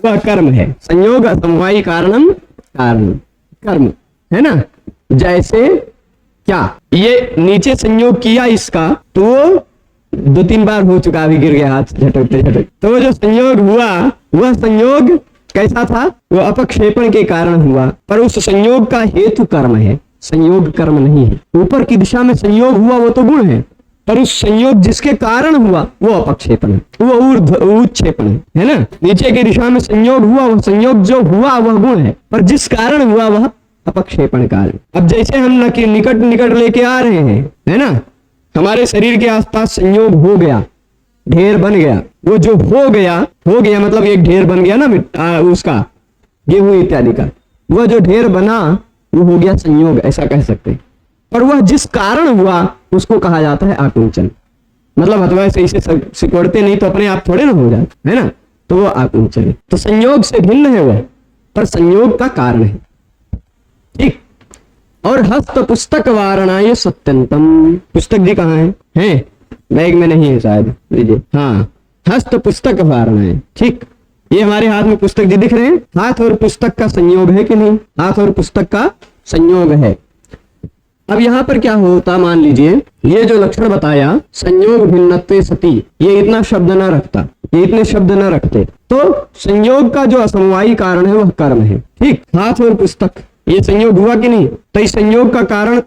वह कर्म है। संयोग समवायी कारणम कारण, कर्म है ना। जैसे क्या, ये नीचे संयोग किया इसका, तो वो 2-3 बार हो चुका, अभी गिर गया हाथ झटकते झटक। तो वो जो संयोग हुआ वह संयोग कैसा था, वो अपक्षेपण के कारण हुआ, पर उस संयोग का हेतु कर्म है, संयोग कर्म नहीं है। ऊपर की दिशा में संयोग हुआ वो तो गुण है, पर उस संयोग जिसके कारण हुआ वो अपक्षेपण है, वो उत्क्षेपण है ना। नीचे की दिशा में संयोग हुआ, वो संयोग जो हुआ वह गुण है, पर जिस कारण हुआ वह अपक्षेपण कारण। अब जैसे हम निकट निकट लेके आ रहे हैं, है ना, हमारे शरीर के आसपास संयोग हो गया, ढेर बन गया। वो जो हो गया मतलब एक ढेर बन गया ना उसका, गेहूं इत्यादि का, वह जो ढेर बना वो हो गया संयोग, ऐसा कह सकते हैं। पर वह जिस कारण हुआ उसको कहा जाता है आकुंचन। मतलब हथवा से इसे सिकोड़ते नहीं तो अपने आप थोड़े ना हो जाते, है ना, तो वो आकुंचन है। तो संयोग से भिन्न है वह, पर संयोग का कारण है। ठीक। और हस्त पुस्तक वारणाय सत्यंतम। पुस्तक जी कहाँ है? बैग में नहीं है शायद, लीजिए। हाँ, हस्त पुस्तक वारणाय। ठीक, ये हमारे हाथ में पुस्तक जी दिख रहे हैं। हाथ और पुस्तक का संयोग है कि नहीं? हाथ और पुस्तक का संयोग है। अब यहाँ पर क्या होता, मान लीजिए ये जो लक्षण बताया संयोग भिन्नत्वे सति, ये इतना शब्द न रखता, ये इतने शब्द न रखते, तो संयोग का जो असमवायी कारण है वह कर्म है। ठीक, हाथ और पुस्तक ये संयोग हुआ कि नहीं? तो इस संयोग का कारण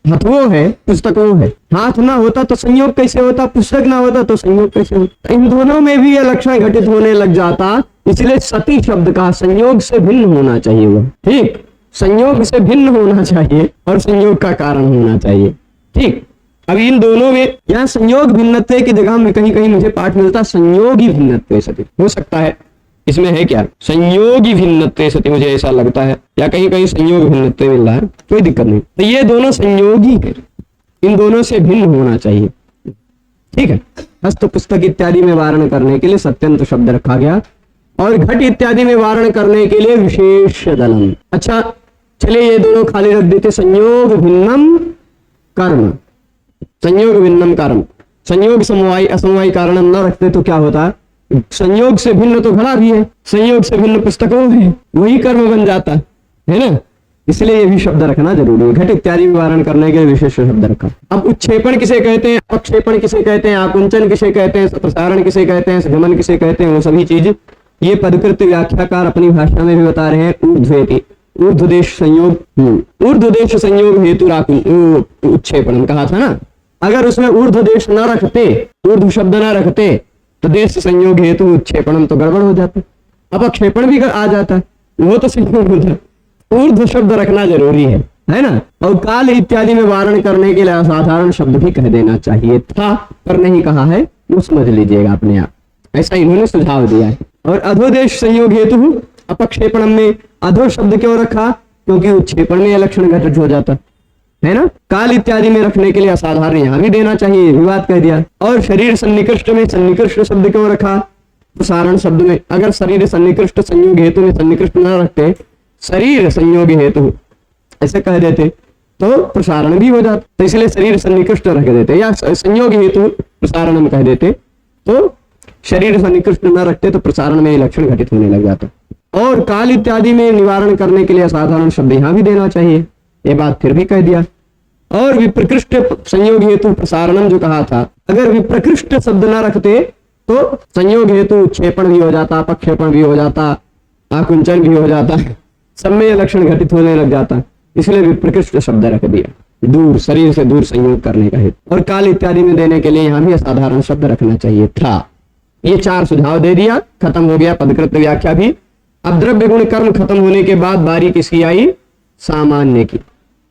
हथवो है, पुस्तक वो है। हाथ ना होता तो संयोग कैसे होता, पुस्तक ना होता तो संयोग कैसे होता? इन दोनों में भी ये लक्षण घटित होने लग जाता। इसलिए सती शब्द का संयोग से भिन्न होना चाहिए वो। ठीक, संयोग से भिन्न होना चाहिए और संयोग का कारण होना चाहिए। ठीक, अब इन दोनों में यहाँ संयोग भिन्नत्व की जगह में कहीं कहीं मुझे पाठ मिलता संयोगी भिन्नत्व सती, हो सकता है इसमें है क्या, संयोगी भिन्नत्व सती, मुझे ऐसा लगता है, या कहीं कहीं संयोग भिन्नत्व मिल रहा है, कोई दिक्कत नहीं। तो ये दोनों संयोगी है, इन दोनों से भिन्न होना चाहिए। ठीक है, हस्त पुस्तक इत्यादि में वारण करने के लिए सत्यंत शब्द रखा गया, और घट इत्यादि में वारण करने के लिए विशेष दलम। अच्छा, चलिए ये दोनों खाली रख देते। संयोग भिन्नम कर्म, संयोग भिन्नम कर्म, संयोग समवायी असमवायी कारण न रखते तो क्या होता, संयोग से भिन्न तो घड़ा भी है, संयोग से भिन्न पुस्तकों है, वही कर्म बन जाता है ना। इसलिए ये भी शब्द रखना जरूरी है। घट इत्यादि वारण करने के लिए विशेष शब्द रखा। अब उत्क्षेपण किसे कहते हैं, अपक्षेपण किसे कहते हैं, आकुंचन किसे कहते हैं, प्रसारण किसे कहते हैं, गमन किसे कहते हैं, वो सभी चीज ये पदकृत व्याख्याकार अपनी भाषा में भी बता रहे हैं। ऊर्ध्वेति, ऊर्ध्वदेश संयोग, ऊर्ध्वदेश संयोग हेतु उत्क्षेपण कहा था ना। अगर उसमें ऊर्ध्वदेश न रखते, ऊर्ध्व शब्द न रखते, तो देश संयोग हेतु उत्क्षेपणम तो गड़बड़ हो जाता, अपक्षेपण भी आ जाता, वो तो संयोग होता। ऊर्ध्व शब्द रखना जरूरी है, है ना। और काल इत्यादि में वारण करने के लिए असाधारण शब्द भी कह देना चाहिए था, पर नहीं कहा है, वो समझ लीजिएगा अपने आप, ऐसा इन्होंने सुझाव दिया है। और अधोदेश संयोग हेतु अपक्षेपण में अधो शब्द क्यों रखा, क्योंकि उत्क्षेपण में यह लक्षण घटित हो जाता है ना। काल इत्यादि में रखने के लिए असाधारण यहां भी देना चाहिए, विवाद कह दिया। और शरीर सन्निकृष्ट में सन्निकृष्ट शब्द क्यों रखा, प्रसारण शब्द में अगर शरीर सन्निकृष्ट संयोग हेतु में सन्निकृष्ट न रखते, शरीर संयोग हेतु ऐसे कह देते तो प्रसारण भी हो जाता, तो इसलिए शरीर सन्निकृष्ट रख देते, या संयोग हेतु प्रसारण में कह देते तो शरीर सन्निकृष्ट न रखते तो प्रसारण में लक्षण घटित होने लग जाता। और काल इत्यादि में निवारण करने के लिए असाधारण शब्द यहां भी देना चाहिए, ये बात फिर भी कह दिया। और विप्रकृष्ट संयोग हेतु प्रसारणम जो कहा था, अगर विप्रकृष्ट शब्द न रखते तो संयोग हेतु उत्क्षेपण भी हो जाता, अपक्षेपण भी हो जाता, आकुंचन भी हो जाता, सब में यह लक्षण घटित होने लग जाता, इसलिए विप्रकृष्ट शब्द रख दिया, दूर, शरीर से दूर संयोग करने का हेतु। और काल इत्यादि में देने के लिए यहां भी असाधारण शब्द रखना चाहिए था। ये 4 सुझाव दे दिया, खत्म हो गया पदकृत व्याख्या भी। अब द्रव्य गुण कर्म खत्म होने के बाद बारी किसकी आई, सामान्य की।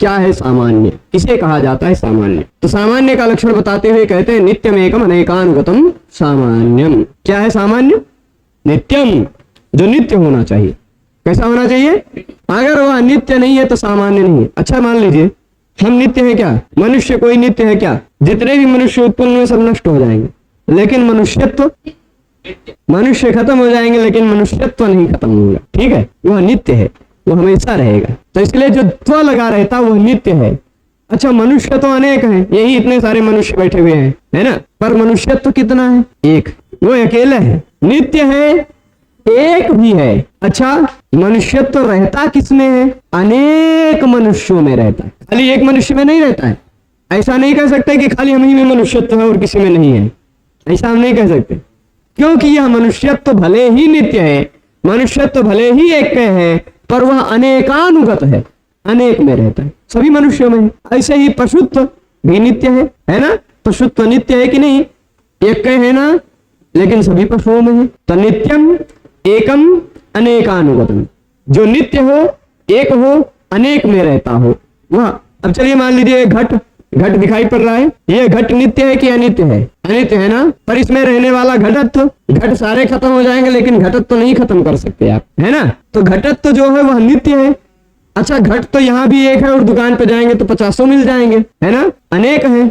क्या है सामान्य, किसे कहा जाता है सामान्य, तो सामान्य का लक्षण बताते हुए कहते हैं नित्यम एकम अनेकानुगतम सामान्यम। क्या है सामान्य, नित्यम, जो नित्य होना चाहिए। कैसा होना चाहिए, अगर वह नित्य नहीं है तो सामान्य नहीं है। अच्छा मान लीजिए हम नित्य हैं क्या, मनुष्य कोई नित्य है क्या, जितने भी मनुष्य उत्पन्न हुए सब नष्ट हो जाएंगे, लेकिन मनुष्यत्व, मनुष्य खत्म हो जाएंगे लेकिन मनुष्यत्व नहीं खत्म होगा, ठीक है, वह नित्य है, वो हमेशा रहेगा, तो इसलिए जो त्व लगा रहता वह नित्य है। अच्छा मनुष्य तो अनेक हैं, यही इतने सारे मनुष्य बैठे हुए हैं, है ना, पर मनुष्यत्व कितना है, एक, वो अकेला है, नित्य है, एक भी है। अच्छा मनुष्यत्व रहता किसमें है, अनेक मनुष्यों में रहता है, खाली एक मनुष्य में नहीं रहता है। ऐसा नहीं कह सकते कि खाली हम ही में मनुष्यत्व है और किसी में नहीं है, ऐसा हम नहीं कह सकते, क्योंकि यह मनुष्यत्व भले ही नित्य है, मनुष्यत्व भले ही एक है, पर वह अनेकानुगत है, अनेक में रहता है, सभी मनुष्यों में है। ऐसे ही पशुत्व भी नित्य है ना, पशुत्व नित्य है कि नहीं, एक है ना, लेकिन सभी पशुओं में है। तो नित्यम एकम अनेकानुगतम, जो नित्य हो, एक हो, अनेक में रहता हो वह। अब चलिए मान लीजिए घट, घट दिखाई पड़ रहा है, ये घट नित्य है कि अनित्य है, अनित्य है ना, पर इसमें रहने वाला घटत्व, घट सारे खत्म हो जाएंगे लेकिन घटत्व नहीं खत्म कर सकते आप, है ना, तो घटत्व जो है वह नित्य है। अच्छा घट तो यहाँ भी एक है और दुकान पे जाएंगे तो 50 मिल जाएंगे, है ना, अनेक है,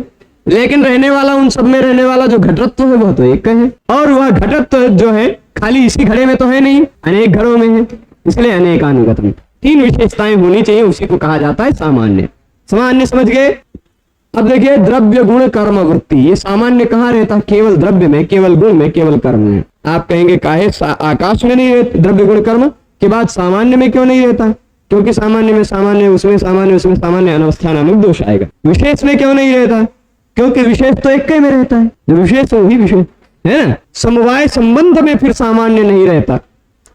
लेकिन रहने वाला, उन सब में रहने वाला जो घटत्व है वह तो एक है, और वह घटत्व जो है खाली इसी घड़े में तो है नहीं, अनेक घरों में है, इसलिए अनेकानुगतम। 3 विशेषताएं होनी चाहिए, उसी को कहा जाता है सामान्य। सामान्य समझ गए। अब देखिए द्रव्य गुण कर्म वृत्ति, ये सामान्य कहाँ रहता है, केवल द्रव्य में, केवल गुण में, केवल कर्म में। आप कहेंगे काहे आकाश में नहीं रहता द्रव्य गुण कर्म के बाद सामान्य में क्यों नहीं रहता, क्योंकि सामान्य में सामान्य, उसमें सामान्य, उसमें सामान्य, अनवस्था नामक दोष आएगा। विशेष में क्यों नहीं रहता, क्योंकि विशेष तो एक में रहता है, जो विशेष है वही विशेष है ना। समवाय संबंध में फिर सामान्य नहीं रहता,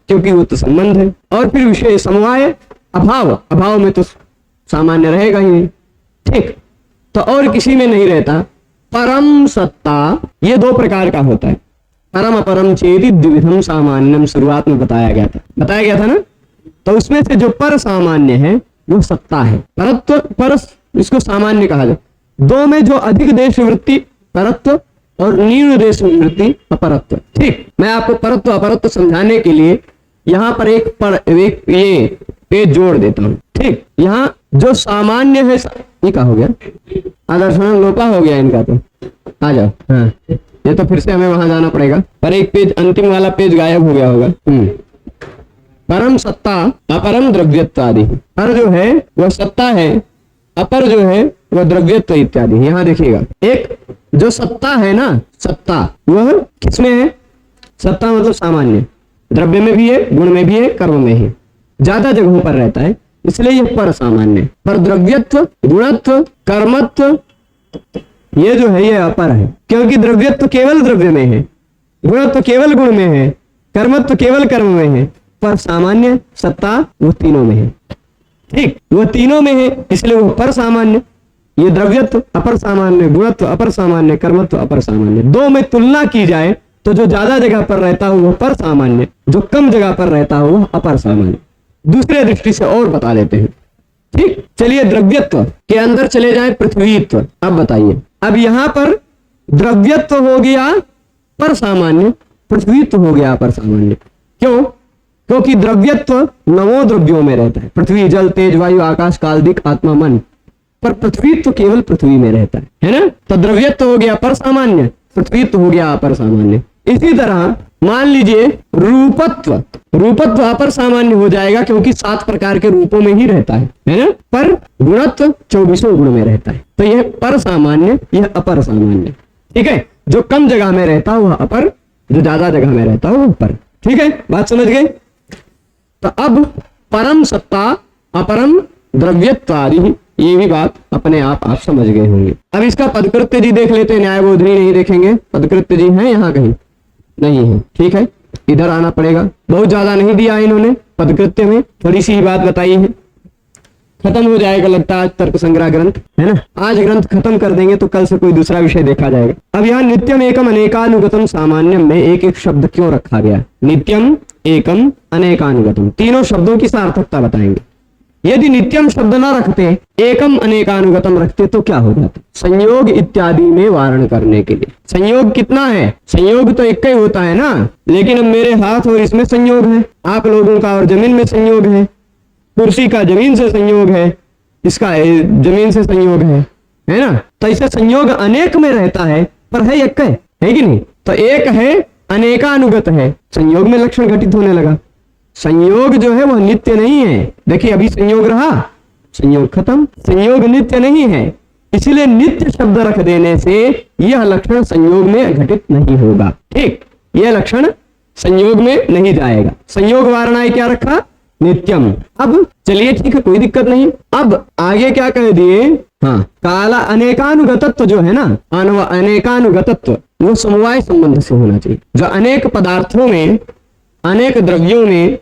क्योंकि वो तो संबंध है, और फिर विशेष समवाय अभाव, अभाव में तो सामान्य रहेगा ही नहीं, ठीक, तो और किसी में नहीं रहता। परम सत्ता ये 2 प्रकार का होता है, परम अपरम चेति द्विविधम सामान्यम, शुरुआत में बताया गया था ना, तो उसमें से जो पर सामान्य है वो सत्ता है, परत्व, परस इसको सामान्य कहा जाए। 2 में जो अधिक देश वृत्ति परत्व और न्यून देश वृत्ति अपरत्व, ठीक, मैं आपको परत्व अपरत्व समझाने के लिए यहाँ पर एक ये पेज जोड़ देता हूँ, ठीक। यहाँ जो सामान्य है, ये क्या हो गया, आदर्शन लोपा हो गया इनका, तो आ जाओ, हाँ ये तो फिर से हमें वहां जाना पड़ेगा, पर एक पेज, अंतिम वाला पेज गायब हो गया होगा। परम सत्ता अपरम द्रव्यत्व आदि, पर जो है वह सत्ता है, अपर जो है वह द्रव्यत्व इत्यादि। यहाँ देखिएगा, एक जो सत्ता है ना, सत्ता वह किसमें है, सत्ता मतलब सामान्य, द्रव्य में भी है, गुण में भी है, कर्म में है, ज्यादा जगहों पर रहता है, इसलिए यह पर सामान्य। पर द्रव्यत्व, गुणत्व, कर्मत्व ये जो है ये अपर है, क्योंकि द्रव्यत्व केवल द्रव्य में है, गुणत्व केवल गुण में है, कर्मत्व केवल कर्म में है, पर सामान्य सत्ता वो तीनों में है, ठीक, वो तीनों में है, इसलिए वो पर सामान्य। ये द्रव्यत्व अपर सामान्य, गुणत्व अपर सामान्य, कर्मत्व अपर सामान्य। 2 में तुलना की जाए तो जो ज्यादा जगह पर रहता हो वह पर सामान्य, जो कम जगह पर रहता हो वह अपर सामान्य। दूसरे दृष्टि से और बता देते हैं, ठीक। चलिए द्रव्यत्व के अंदर चले जाए, पृथ्वीत्व। अब बताइए, अब यहां पर द्रव्यत्व हो गया पर सामान्य, पृथ्वीत्व हो गया पर सामान्य। क्यों? क्योंकि द्रव्यत्व नवों द्रव्यों में रहता है, पृथ्वी, जल, तेज, वायु, आकाश, काल, दिक्, आत्मा, मन, पर पृथ्वीत्व केवल पृथ्वी में रहता है ना। तो द्रव्यत्व हो गया पर सामान्य, पृथ्वीत्व हो गया अपर सामान्य। इसी तरह मान लीजिए रूपत्व, रूपत्व अपर सामान्य हो जाएगा क्योंकि 7 प्रकार के रूपों में ही रहता है ना। पर गुणत्व 24 गुण में रहता है, तो यह पर सामान्य, यह अपर सामान्य। ठीक है, जो कम जगह में रहता है वह अपर, जो ज्यादा जगह में रहता है वह अपर। ठीक है, बात समझ गए? तो अब परम सत्ता, अपरम द्रव्यत्व आदि, ये भी बात अपने आप समझ गए होंगे। अब इसका पदकृत्य जी देख लेते हैं, न्यायबोधनी नहीं देखेंगे, पदकृत्य जी है यहाँ कहीं नहीं है। ठीक है, इधर आना पड़ेगा, बहुत ज्यादा नहीं दिया इन्होंने पदकृत्य में, थोड़ी सी बात बताई है। खत्म हो जाएगा लगता है आज तर्क संग्रह ग्रंथ, है ना। आज ग्रंथ खत्म कर देंगे तो कल से कोई दूसरा विषय देखा जाएगा। अब यहाँ नित्यम एकम अनेकानुगतम सामान्यम में एक एक शब्द क्यों रखा गया? नित्यम, एकम, अनेकानुगतम, तीनों शब्दों की सार्थकता बताएंगे। यदि नित्यम शब्द न रखते, एकम अनेकानुगतम रखते तो क्या हो जाता? संयोग इत्यादि में वारण करने के लिए। संयोग कितना है? संयोग तो एक ही होता है ना, लेकिन अब मेरे हाथ और इसमें संयोग है, आप लोगों का और जमीन में संयोग है, कुर्सी का जमीन से संयोग है, इसका जमीन से संयोग है ना। तो ऐसे संयोग अनेक में रहता है पर है एक है कि नहीं? तो एक है, अनेकानुगत है, संयोग में लक्षण घटित होने लगा। संयोग जो है वह नित्य नहीं है। देखिए अभी संयोग रहा, संयोग खत्म, संयोग नित्य नहीं है, इसलिए नित्य शब्द रख देने से यह लक्षण संयोग में घटित नहीं होगा। ठीक, यह लक्षण संयोग में नहीं जाएगा। संयोग वारणाएं क्या रखा? नित्यम। अब चलिए ठीक है, कोई दिक्कत नहीं। अब आगे क्या कह दिए? हाँ, काला अनेकानुगतत्व जो है ना, अनेकानुगतत्व वो समवाय संबंध से होना चाहिए। जो अनेक पदार्थों में, अनेक द्रव्यों में,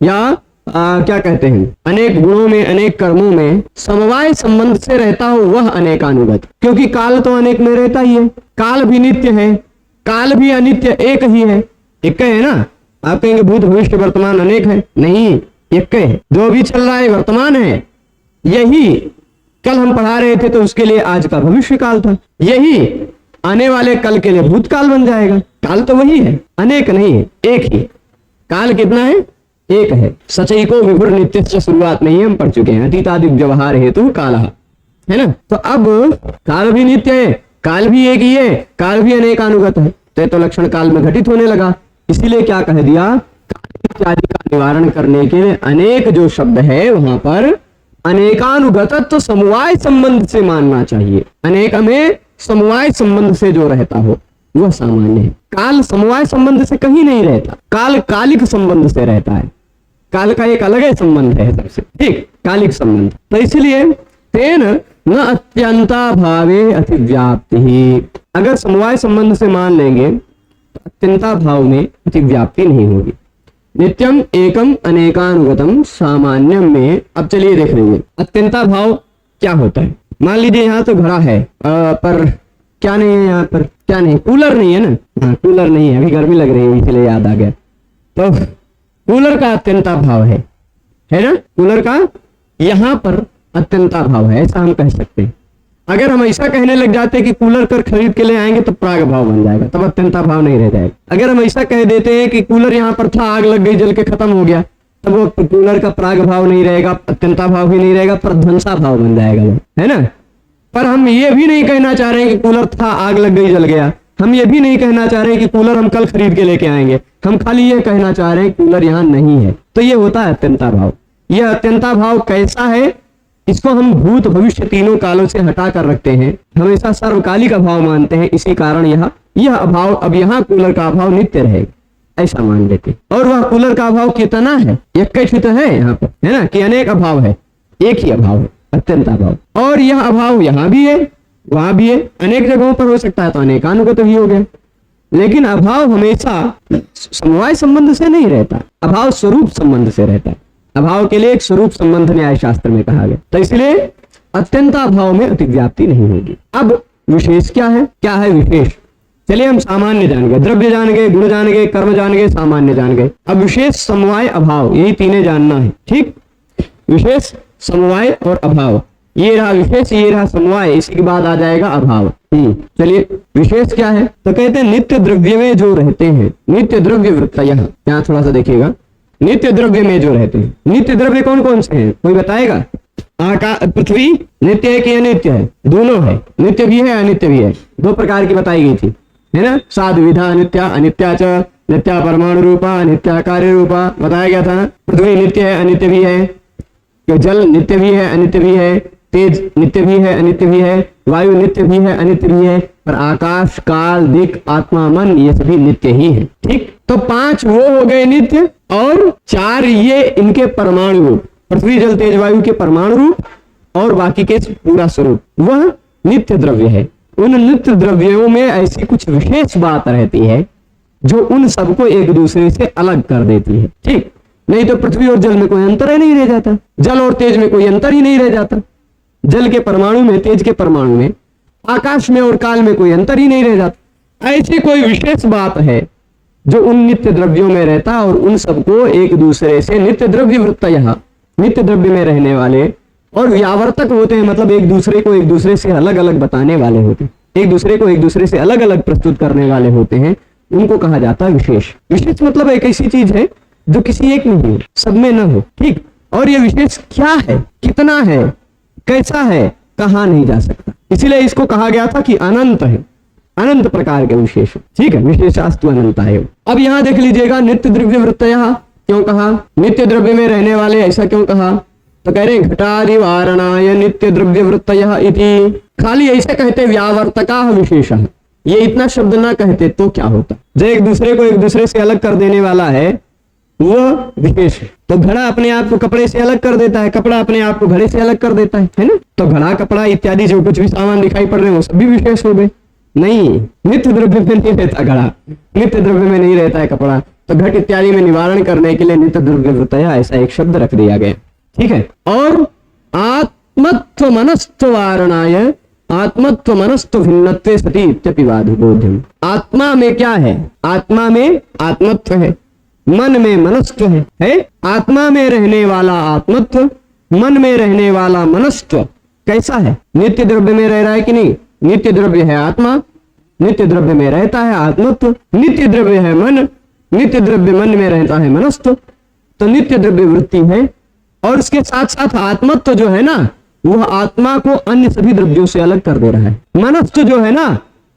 या क्या कहते हैं, अनेक गुणों में, अनेक कर्मों में समवाय संबंध से रहता हो वह अनेकानुगत। क्योंकि काल तो अनेक में रहता ही है, काल भी नित्य है, काल भी अनित्य एक ही है, एक है ना। आप कहेंगे भूत भविष्य वर्तमान अनेक है, नहीं, एक है। जो भी चल रहा है वर्तमान है, यही कल हम पढ़ा रहे थे तो उसके लिए आज का भविष्य काल था, यही आने वाले कल के लिए भूतकाल बन जाएगा। काल तो वही है, अनेक नहीं है, एक ही। काल कितना है? एक है। सचैको विभुर नित्य से शुरुआत में ही हम पढ़ चुके हैं, अतीतादि व्यवहार हेतु काल है ना। तो अब काल भी नित्य है, काल भी एक ही है, काल भी अनेकानुगत है, तो लक्षण काल में घटित होने लगा। इसीलिए क्या कह दिया? इत्यादि का निवारण करने के लिए अनेक जो शब्द है वहां पर अनेकानुगतत्व समवाय संबंध से मानना चाहिए। अनेक में समवाय संबंध से जो रहता हो वह सामान्य है। काल समवाय संबंध से कहीं नहीं रहता, काल कालिक संबंध से रहता है। काल का एक अलग ही संबंध है सबसे, ठीक, कालिक संबंध। तो इसलिए तेन न अत्यंता भावे अतिव्याप्ति, अगर समवाय संबंध से मान लेंगे तो अत्यंता भाव में अतिव्याप्ति नहीं होगी। नित्यम, एकम, अनेकानुगतम, सामान्यम में अब चलिए देख लेंगे अत्यंता भाव क्या होता है। मान लीजिए यहाँ तो घड़ा है पर क्या नहीं है, यहाँ पर क्या नहीं, कूलर नहीं है ना। हाँ, कूलर नहीं है, अभी गर्मी लग रही है इसलिए याद आ गया। तो कूलर का अत्यंता भाव है ना, कूलर का यहाँ पर अत्यंता भाव है, ऐसा हम कह सकते हैं। अगर हम ऐसा कहने लग जाते कि कूलर कर खरीद के ले आएंगे तो प्राग भाव बन जाएगा, तब अत्यंता भाव नहीं रह जाएगा। अगर हम ऐसा कह देते हैं कि कूलर यहाँ पर था, आग लग गई, जल के खत्म हो गया, तब वो कूलर का प्राग भाव नहीं रहेगा, अत्यंता भाव भी नहीं रहेगा, प्रध्वंसा भाव बन जाएगा वो, है ना। पर हम ये भी नहीं कहना चाह रहे हैं कि कूलर था, आग लग गई, जल गया। हम ये भी नहीं कहना चाह रहे हैं कि कूलर हम कल खरीद के लेके आएंगे। हम खाली ये कहना चाह रहे हैं कूलर यहाँ नहीं है। तो ये होता है अत्यंता भाव। यह अत्यंता भाव कैसा है? इसको हम भूत भविष्य तीनों कालों से हटा कर रखते हैं, हमेशा सर्वकालिक अभाव मानते हैं। इसी कारण यह अभाव, अब यहाँ कूलर का अभाव नित्य रहेगा, ऐसा मान लेते। और वह कूलर का अभाव कितना है? एक तो है यहाँ पर, है ना, कि अनेक अभाव है, एक ही अभाव है, अत्यंत अभाव। और यह अभाव यहाँ भी है, वहां भी है, अनेक जगहों पर हो सकता है, तो अनेकानुगत भी हो गया। लेकिन अभाव हमेशा समवाय संबंध से नहीं रहता, अभाव स्वरूप संबंध से रहता है। अभाव के लिए एक स्वरूप संबंध न्याय शास्त्र में कहा गया। तो इसलिए अत्यंत अभाव में अतिव्याप्ति नहीं होगी। अब विशेष क्या है? क्या है विशेष? चलिए हम सामान्य जान गए, द्रव्य जान गए, गुण जान गए, कर्म जान गए, सामान्य जान गए। अब विशेष समवाय अभाव, यही तीनों जानना है, ठीक। विशेष समवाय और अभाव। ये रहा विशेष, ये रहा समवाय, इसी के बाद आ जाएगा अभाव। चलिए विशेष क्या है, तो कहते हैं नित्य द्रव्य में जो रहते हैं, नित्य द्रव्य वृत्तयः। यहाँ थोड़ा सा देखिएगा, नित्य द्रव्य में जो रहते हैं। नित्य द्रव्य कौन कौन से हैं, कोई बताएगा? आकाश, पृथ्वी नित्य है कि अनित्य है? दोनों है, नित्य भी है अनित्य भी है, दो प्रकार की बताई गई थी, है ना। साध विधा अनित्या, अनित्या च, नित्या परमाणु रूपा, अनित्या कार्य रूपा, बताया गया था ना। पृथ्वी नित्य है अनित्य भी है, जल नित्य भी है अनित्य भी है, तेज नित्य भी है अनित्य भी है, वायु नित्य भी है अनित्य भी है, पर आकाश, काल, दिक्, आत्मा, मन ये सभी नित्य ही है। ठीक, तो 5 वो हो गए नित्य और 4 ये इनके परमाणु रूप, पृथ्वी जल तेज वायु के परमाणु रूप और बाकी के पूरा स्वरूप, वह नित्य द्रव्य है। उन नित्य द्रव्यों में ऐसी कुछ विशेष बात रहती है जो उन सबको एक दूसरे से अलग कर देती है। ठीक, नहीं तो पृथ्वी और जल में कोई अंतर ही नहीं रह जाता, जल और तेज में कोई अंतर ही नहीं रह जाता, जल के परमाणु में, तेज के परमाणु में, आकाश में और काल में कोई अंतर ही नहीं रह जाता। ऐसी कोई विशेष बात है जो उन नित्य द्रव्यों में रहता और उन सबको एक दूसरे से, नित्य द्रव्य वृत्तयः, नित्य द्रव्य में रहने वाले और व्यावर्तक होते हैं, मतलब एक दूसरे को एक दूसरे से अलग अलग बताने वाले होते हैं, एक दूसरे को एक दूसरे से अलग अलग प्रस्तुत करने वाले होते हैं, उनको कहा जाता है विशेष। विशेष मतलब एक ऐसी चीज है जो किसी एक में हो, सब में न हो। ठीक, और ये विशेष क्या है, कितना है, कैसा है, कहा नहीं जा सकता, इसीलिए इसको कहा गया था कि अनंत है, अनंत प्रकार के विशेष। ठीक है, विशेषास्तु अनंत है। अब यहाँ देख लीजिएगा, नित्य द्रव्य वृत्तयः क्यों कहा, नित्य द्रव्य में रहने वाले ऐसा क्यों कहा, तो कह रहे घटादि वारणाय नित्य द्रव्य वृत्तयः इति। खाली ऐसे कहते व्यावर्तकाः विशेषः, ये इतना शब्द ना कहते तो क्या होता, जो एक दूसरे को एक दूसरे से अलग कर देने वाला है वो विशेष है। तो घड़ा अपने आप को कपड़े से अलग कर देता है, कपड़ा अपने आप को घड़े से अलग कर देता है ना। तो घड़ा, कपड़ा इत्यादि जो कुछ भी सामान दिखाई पड़ रहे हैं वो सभी विशेष हो गए। नहीं, नित्य द्रव्य में नहीं रहता घड़ा, नित्य द्रव्य में नहीं रहता है कपड़ा, तो घट इत्यादि में निवारण करने के लिए नित्य द्रव्य वृत्तयः ऐसा एक शब्द रख दिया गया। ठीक है, और आत्मत्व मनस्त्व वारणाय, आत्मत्व मनस्त्व भिन्नत्वे सति इत्यपि बाधुबोध्यम्। आत्मा में क्या है, आत्मा में आत्मत्व है, मन में मनस्त्व है। आत्मा में रहने वाला आत्मत्व, मन में रहने वाला मनस्त्व कैसा है, नित्य द्रव्य में रह रहा है कि नहीं? नित्य द्रव्य है आत्मा, नित्य द्रव्य में रहता है आत्मत्व, नित्य द्रव्य है मन, नित्य द्रव्य मन में रहता है मनस्त्व, तो नित्य द्रव्य वृत्ति है। और इसके साथ साथ आत्मत्व जो है ना, वह आत्मा को अन्य सभी द्रव्यों से अलग कर दे रहा है। मनस्त्व जो है ना,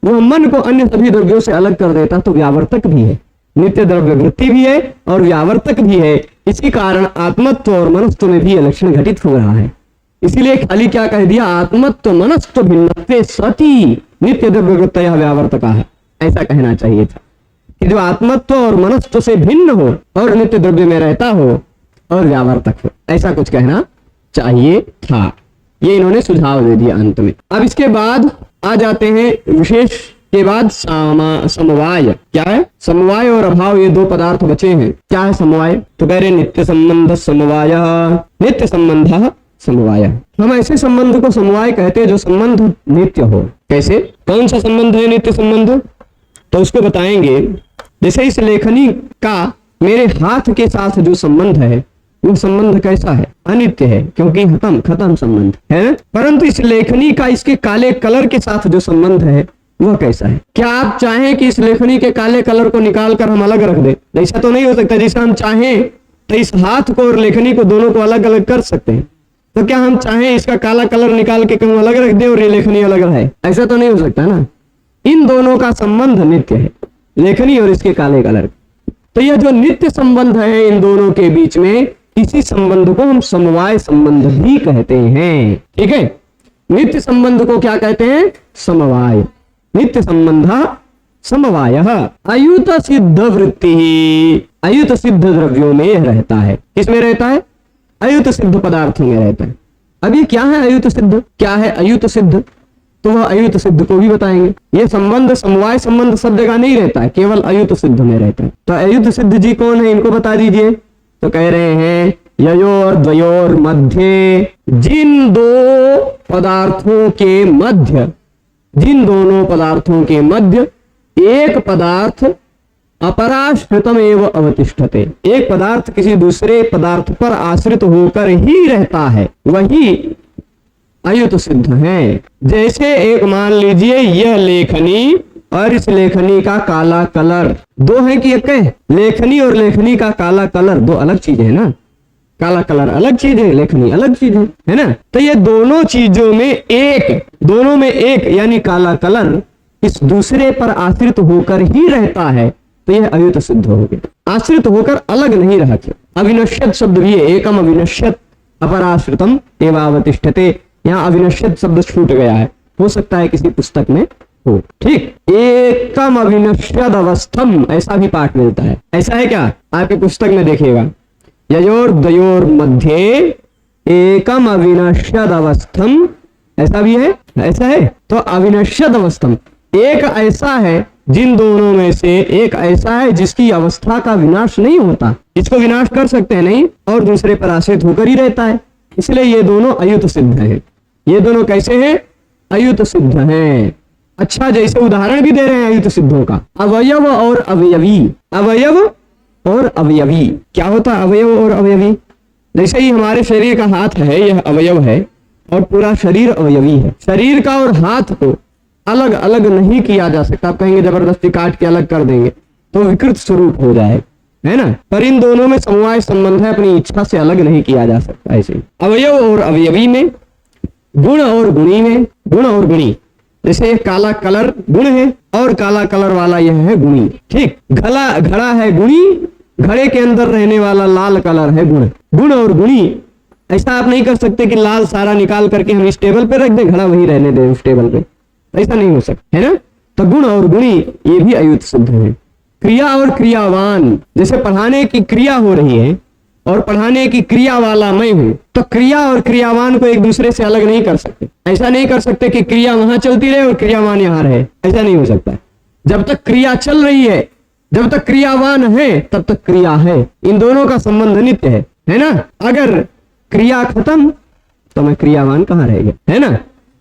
वह मन को अन्य सभी द्रव्यों से अलग कर देता, तो व्यावर्तक भी है, नित्य द्रव्य वृत्ति भी है और व्यावर्तक भी है। इसी कारण आत्मत्व और मनस्त्व में भी यह लक्षण घटित हो रहा है। इसीलिए खाली क्या कह दिया, आत्मत्व मनस्त्व भिन्नत्वे सति नित्य द्रव्य वृत्तयः व्यावर्तकाः, ऐसा कहना चाहिए था कि जो आत्मत्व और मनस्त्व से भिन्न हो और नित्य द्रव्य में रहता हो और व्यावर्तक हो, ऐसा कुछ कहना चाहिए था। ये इन्होंने सुझाव दे दिया अंत में। अब इसके बाद आ जाते हैं विशेष के बाद समवाय। क्या है समवाय और अभाव, ये दो पदार्थ बचे हैं। क्या है समवाय, तो कह रहे नित्य संबंध समवाय, नित्य संबंध समवाय। हम ऐसे संबंध को समवाय कहते हैं जो संबंध नित्य हो। कैसे, कौन सा संबंध है नित्य संबंध, तो उसको बताएंगे। जैसे इस लेखनी का मेरे हाथ के साथ जो संबंध है वो संबंध कैसा है, अनित्य है, क्योंकि खत्म संबंध है। परंतु इस लेखनी का इसके काले कलर के साथ जो संबंध है वह कैसा है। क्या आप चाहें कि इस लेखनी के काले कलर को निकाल कर हम अलग रख दें? ऐसा तो नहीं हो सकता। जैसे हम चाहें तो इस हाथ को और लेखनी को दोनों को अलग अलग कर सकते हैं, तो क्या हम चाहें इसका काला कलर निकाल के कहूं अलग रख दें और ये लेखनी अलग रहे? ऐसा तो नहीं हो सकता ना। इन दोनों का संबंध नित्य है, लेखनी और इसके काले कलर। तो यह जो नित्य संबंध है इन दोनों के बीच में, इसी संबंध को हम समवाय संबंध भी कहते हैं। ठीक है, नित्य संबंध को क्या कहते हैं, समवाय। नित्य संबंध समवायः। अयुत सिद्ध वृत्ति, अयुत सिद्ध द्रव्यों में यह रहता है। किसमें रहता है, अयुत सिद्ध पदार्थों में रहता है। अब ये क्या है अयुत सिद्ध, क्या है अयुत सिद्ध, तो वह अयुत सिद्ध को भी बताएंगे। ये संबंध समवाय संबंध सब जगह नहीं रहता है, केवल अयुत सिद्ध में रहता है। तो अयुत सिद्ध जी कौन है, इनको बता दीजिए। तो कह रहे हैं ययोर द्वयोर मध्य, जिन दो पदार्थों के मध्य, जिन दोनों पदार्थों के मध्य एक पदार्थ अपराश्रितम एव अवतिष्ठते। एक पदार्थ किसी दूसरे पदार्थ पर आश्रित होकर ही रहता है, वही अयुत सिद्ध है। जैसे एक मान लीजिए यह लेखनी और इस लेखनी का काला कलर, दो है कि एक है? लेखनी और लेखनी का काला कलर दो अलग चीज है ना। काला कलर अलग चीज है, लेखनी अलग चीज है ना। तो ये दोनों चीजों में एक यानी काला कलर इस दूसरे पर आश्रित होकर ही रहता है, तो यह अयुत सिद्ध हो गया। आश्रित होकर अलग नहीं रहा। अविनश्यत शब्द भी है, एकम अविनश्यत अपराश्रितम एवावतिष्ठते। यहाँ अविनश्यत शब्द छूट गया है, हो सकता है किसी पुस्तक में हो। ठीक, एकम अविनश्यद अवस्थम ऐसा भी पाठ मिलता है। ऐसा है क्या? आपके पुस्तक में देखिएगा, ययोर दयोर मध्य एकम अविनश्यद अवस्थम, ऐसा भी है। ऐसा है तो अविनश्यद अवस्थम, एक ऐसा है जिन दोनों में से एक ऐसा है जिसकी अवस्था का विनाश नहीं होता, इसको विनाश कर सकते हैं नहीं, और दूसरे पर आश्रित होकर ही रहता है। इसलिए ये दोनों अयुत सिद्ध है। ये दोनों कैसे हैं? अयुत सिद्ध हैं। अच्छा, जैसे उदाहरण भी दे रहे हैं अयुत सिद्धों का, अवयव और अवयवी। अवयव और अवयवी क्या होता है? अवयव और अवयवी, जैसे ही हमारे शरीर का हाथ है, यह अवयव है और पूरा शरीर अवयवी है। शरीर का और हाथ को अलग अलग नहीं किया जा सकता। आप कहेंगे जबरदस्ती काट के अलग कर देंगे तो विकृत स्वरूप हो जाए, है ना। पर इन दोनों में समवाय संबंध है, अपनी इच्छा से अलग नहीं किया जा सकता। ऐसे अवयव और अवयवी में, गुण और गुणी में, गुण और गुणी, जैसे काला कलर गुण है और काला कलर वाला यह है गुणी। ठीक, घड़ा है गुणी, घड़े के अंदर रहने वाला लाल कलर है गुण। गुण और गुणी, ऐसा आप नहीं कर सकते कि लाल सारा निकाल करके हम इस टेबल पे रख दें, घड़ा वही रहने दें उस टेबल पे, ऐसा नहीं हो सकता, है ना। तो गुण और गुणी ये भी अयुत सिद्ध है। क्रिया और क्रियावान, जैसे पढ़ाने की क्रिया हो रही है और पढ़ाने की क्रिया वाला मैं हूं, तो क्रिया और क्रियावान को एक दूसरे से अलग नहीं कर सकते। ऐसा नहीं कर सकते कि क्रिया वहां चलती रहे और क्रियावान यहां रहे, ऐसा नहीं हो सकता। जब तक क्रिया चल रही है, जब तक क्रियावान है, तब तक क्रिया है। इन दोनों का संबंध नित्य है ना। अगर क्रिया खत्म तो मैं क्रियावान कहाँ रह गया, है ना।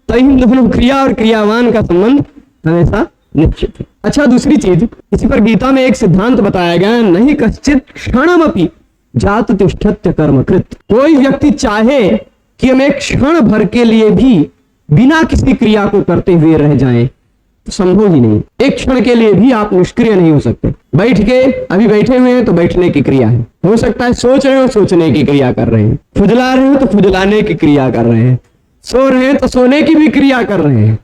तो इन दोनों क्रिया और क्रियावान का संबंध हमेशा निश्चित है। अच्छा, दूसरी चीज, इसी पर गीता में एक सिद्धांत बताया गया, नहीं कश्चित क्षणमपि जात तिष्ठत्य कर्मकृत। कोई व्यक्ति चाहे कि हम एक क्षण भर के लिए भी बिना किसी क्रिया को करते हुए रह जाएं, तो संभव ही नहीं। एक क्षण के लिए भी आप निष्क्रिय नहीं हो सकते। बैठ के अभी बैठे हुए हैं तो बैठने की क्रिया है, हो सकता है सोच रहे हो सोचने की क्रिया कर रहे हैं, फुजला रहे हो तो फुजलाने की क्रिया कर रहे हैं, सो रहे हैं तो सोने की भी क्रिया कर रहे हैं,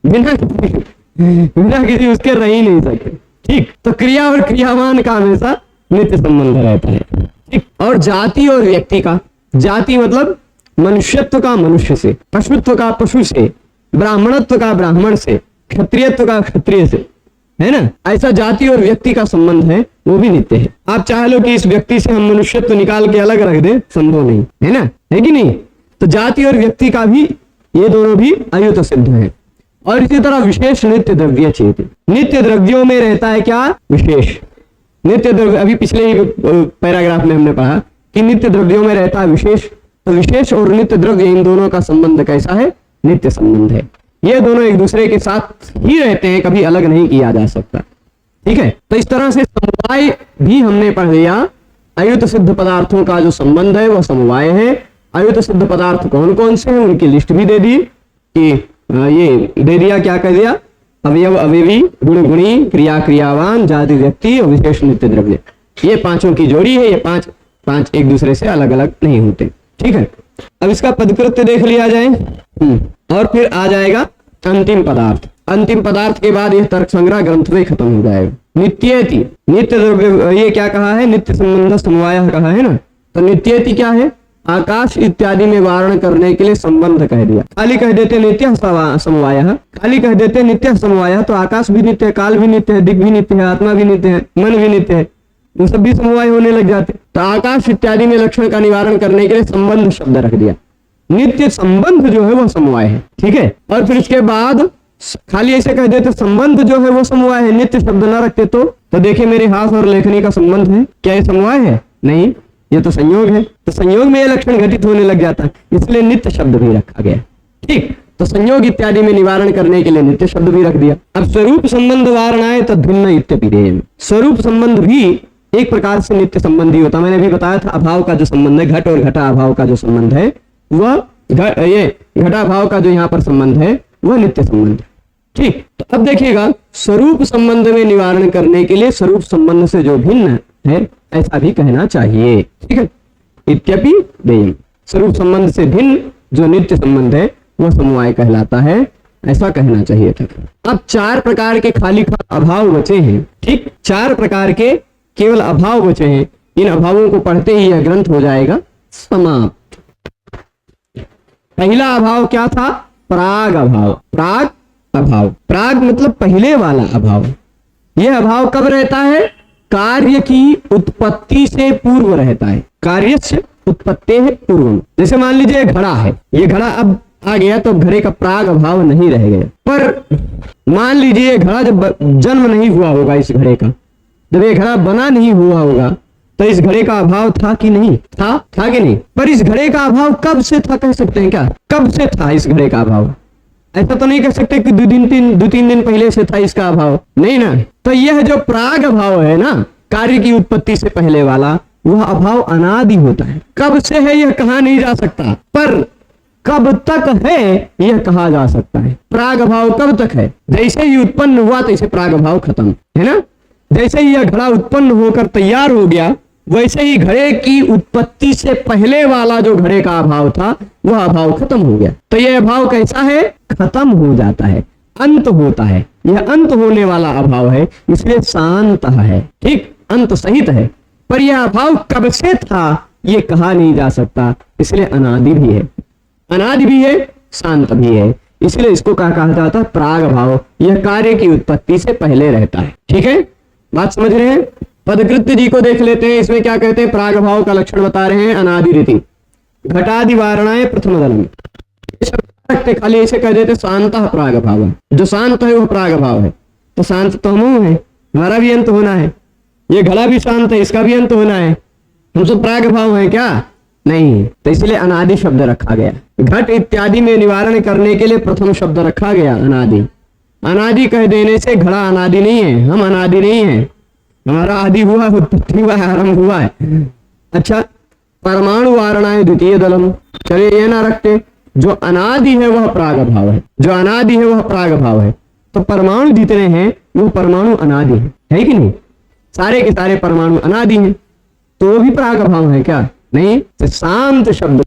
बिना किसी उसके रह ही नहीं सकते। ठीक, तो क्रिया और क्रियावान का हमेशा नित्य संबंध रहता है। ठीक, और जाति और व्यक्ति का, जाति मतलब मनुष्यत्व का मनुष्य से, पशुत्व का पशु से, ब्राह्मणत्व का ब्राह्मण से, क्षत्रियत्व का क्षत्रिय से, है ना। ऐसा जाति और व्यक्ति का संबंध है, वो भी नित्य है। आप चाह लो कि इस व्यक्ति से हम मनुष्यत्व निकाल के अलग रख दे, संभव नहीं, है ना, है कि नहीं। तो जाति और व्यक्ति का भी, ये दोनों भी अयुत सिद्ध है। और इसी तरह विशेष नित्य द्रव्य चेत, नित्य द्रव्यों में रहता है क्या? विशेष नित्य द्रव्य। अभी पिछले ही पैराग्राफ में हमने पढ़ा कि नित्य द्रव्यों में रहता है विशेष। तो विशेष और नित्य द्रव्य, इन दोनों का संबंध कैसा है? नित्य संबंध है। ये दोनों एक दूसरे के साथ ही रहते हैं, कभी अलग नहीं किया जा सकता। ठीक है, तो इस तरह से समवाय भी हमने पढ़ लिया। अयुत सिद्ध पदार्थों का जो संबंध है वह समवाय है। अयुत सिद्ध पदार्थ कौन कौन से हैं उनकी लिस्ट भी दे दी कि ये दे दिया, क्या कह दिया? अवयव अवयवी, गुण गुणी, क्रिया क्रियावान, जाति व्यक्ति और विशेष नित्य द्रव्य। ये पांचों की जोड़ी है। ये पांच एक दूसरे से अलग अलग नहीं होते। ठीक है, अब इसका पदकृत्य देख लिया जाए और फिर आ जाएगा अंतिम पदार्थ। अंतिम पदार्थ के बाद यह तर्क संग्रह ग्रंथ में खत्म हो जाएगा। नित्येति, नित्य द्रव्य, ये क्या कहा है? नित्य संबंध समवाय कहा है ना। तो नित्येति क्या है? आकाश इत्यादि में वारण करने के लिए संबंध कह दिया। खाली कह देते नित्य समवाय, खाली कह देते नित्य समवाय, तो आकाश भी नित्य है, काल भी नित्य है, दिक् भी नित्य है, आत्मा भी नित्य है, मन भी नित्य है, वो सब भी समवाय होने लग जाते। तो आकाश इत्यादि में लक्षण का निवारण करने के लिए संबंध शब्द रख दिया। नित्य संबंध जो है वो समवाय है। ठीक है, और फिर इसके बाद खाली ऐसे कह देते संबंध जो है वो समवाय है, नित्य शब्द न रखते तो देखिए मेरे हाथ और लेखनी का संबंध है, क्या ये समवाय है? नहीं, ये तो संयोग है। तो संयोग में ये लक्षण घटित होने लग जाता है, इसलिए नित्य शब्द भी रखा गया। ठीक, तो संयोग इत्यादि में निवारण करने के लिए नित्य शब्द भी रख दिया। अब स्वरूप संबंध वारणाएं तद भिन्न इत्यपिदेम, स्वरूप संबंध भी एक प्रकार से नित्य संबंधी होता। मैंने भी बताया था अभाव का जो संबंध है, घट और घटा अभाव का जो संबंध है वह ये घटा भाव का जो यहाँ पर संबंध है वह नित्य संबंध है। ठीक, तो अब देखिएगा स्वरूप संबंध में निवारण करने के लिए स्वरूप संबंध से जो भिन्न है ऐसा भी कहना चाहिए। ठीक है, इत्यपि देयम, स्वरूप संबंध से भिन्न जो नित्य संबंध है वह समवाय कहलाता है, ऐसा कहना चाहिए था। अब 4 प्रकार के खाली अभाव बचे हैं। ठीक, 4 प्रकार के केवल अभाव बचे हैं। इन अभावों को पढ़ते ही यह ग्रंथ हो जाएगा समाप्त। पहला अभाव क्या था? प्राग अभाव। प्राग अभाव, प्राग मतलब पहले वाला अभाव। यह अभाव कब रहता है? कार्य की उत्पत्ति से पूर्व रहता है। कार्य से उत्पत्ति है पूर्व। जैसे मान लीजिए घड़ा है, ये घड़ा अब आ गया तो घड़े का प्राग अभाव नहीं रह गया। पर मान लीजिए घड़ा जब जन्म नहीं हुआ होगा, इस घड़े का जब ये घड़ा बना नहीं हुआ होगा तो इस घड़े का अभाव था कि नहीं? था कि नहीं? पर इस घड़े का अभाव कब से था, कह सकते हैं क्या? कब से था इस घड़े का अभाव? ऐसा तो नहीं कह सकते कि 2-3 दिन पहले से था इसका अभाव, नहीं ना। तो यह जो प्राग अभाव है ना, कार्य की उत्पत्ति से पहले वाला, वह अभाव अनादि होता है। कब से है यह कहा नहीं जा सकता, पर कब तक है यह कहा जा सकता है। प्राग अभाव कब तक है? जैसे ही उत्पन्न हुआ तैसे प्राग अभाव खत्म, है ना। जैसे ही यह घड़ा उत्पन्न होकर तैयार हो गया वैसे ही घड़े की उत्पत्ति से पहले वाला जो घड़े का अभाव था वह अभाव खत्म हो गया। तो यह अभाव कैसा है? खत्म हो जाता है, अंत होता है। यह अंत होने वाला अभाव है, इसलिए शांत है। ठीक, अंत सहित है। पर यह अभाव कब से था यह कहा नहीं जा सकता, इसलिए अनादि भी है। अनादि भी है, शांत भी है, इसलिए इसको क्या कहा जाता है? प्राग अभाव। यह कार्य की उत्पत्ति से पहले रहता है। ठीक है, बात समझ रहे हैं? पदकृत्य जी को देख लेते हैं। इसमें क्या कहते हैं? प्राग भाव का लक्षण बता रहे हैं। अनादि रीति घटादि वारणाएं प्रथम दलम, रखते खाली ऐसे कह देते शांत प्राग भाव। जो शांत है वह प्राग भाव है। तो शांत तो हम है, हमारा भी अंत होना है। ये घड़ा भी शांत है, इसका भी अंत होना है। हम सब प्राग भाव है क्या? नहीं। तो इसलिए अनादि शब्द रखा गया। घट इत्यादि में निवारण करने के लिए प्रथम शब्द रखा गया अनादि। अनादि कह देने से घड़ा अनादि नहीं है, हम अनादि नहीं है। हमारा आदि हुआ, उत्पत्ति हुआ है, आरंभ हुआ है। अच्छा, परमाणु वारणाएं द्वितीय दलम, चलिए ये ना रखते। जो अनादि है वह प्राग भाव है, जो अनादि है वह प्राग भाव है। तो परमाणु जितने हैं वो परमाणु अनादि है कि नहीं? सारे के सारे परमाणु अनादि हैं, तो वो भी प्राग भाव है क्या? नहीं। तो शांत शब्द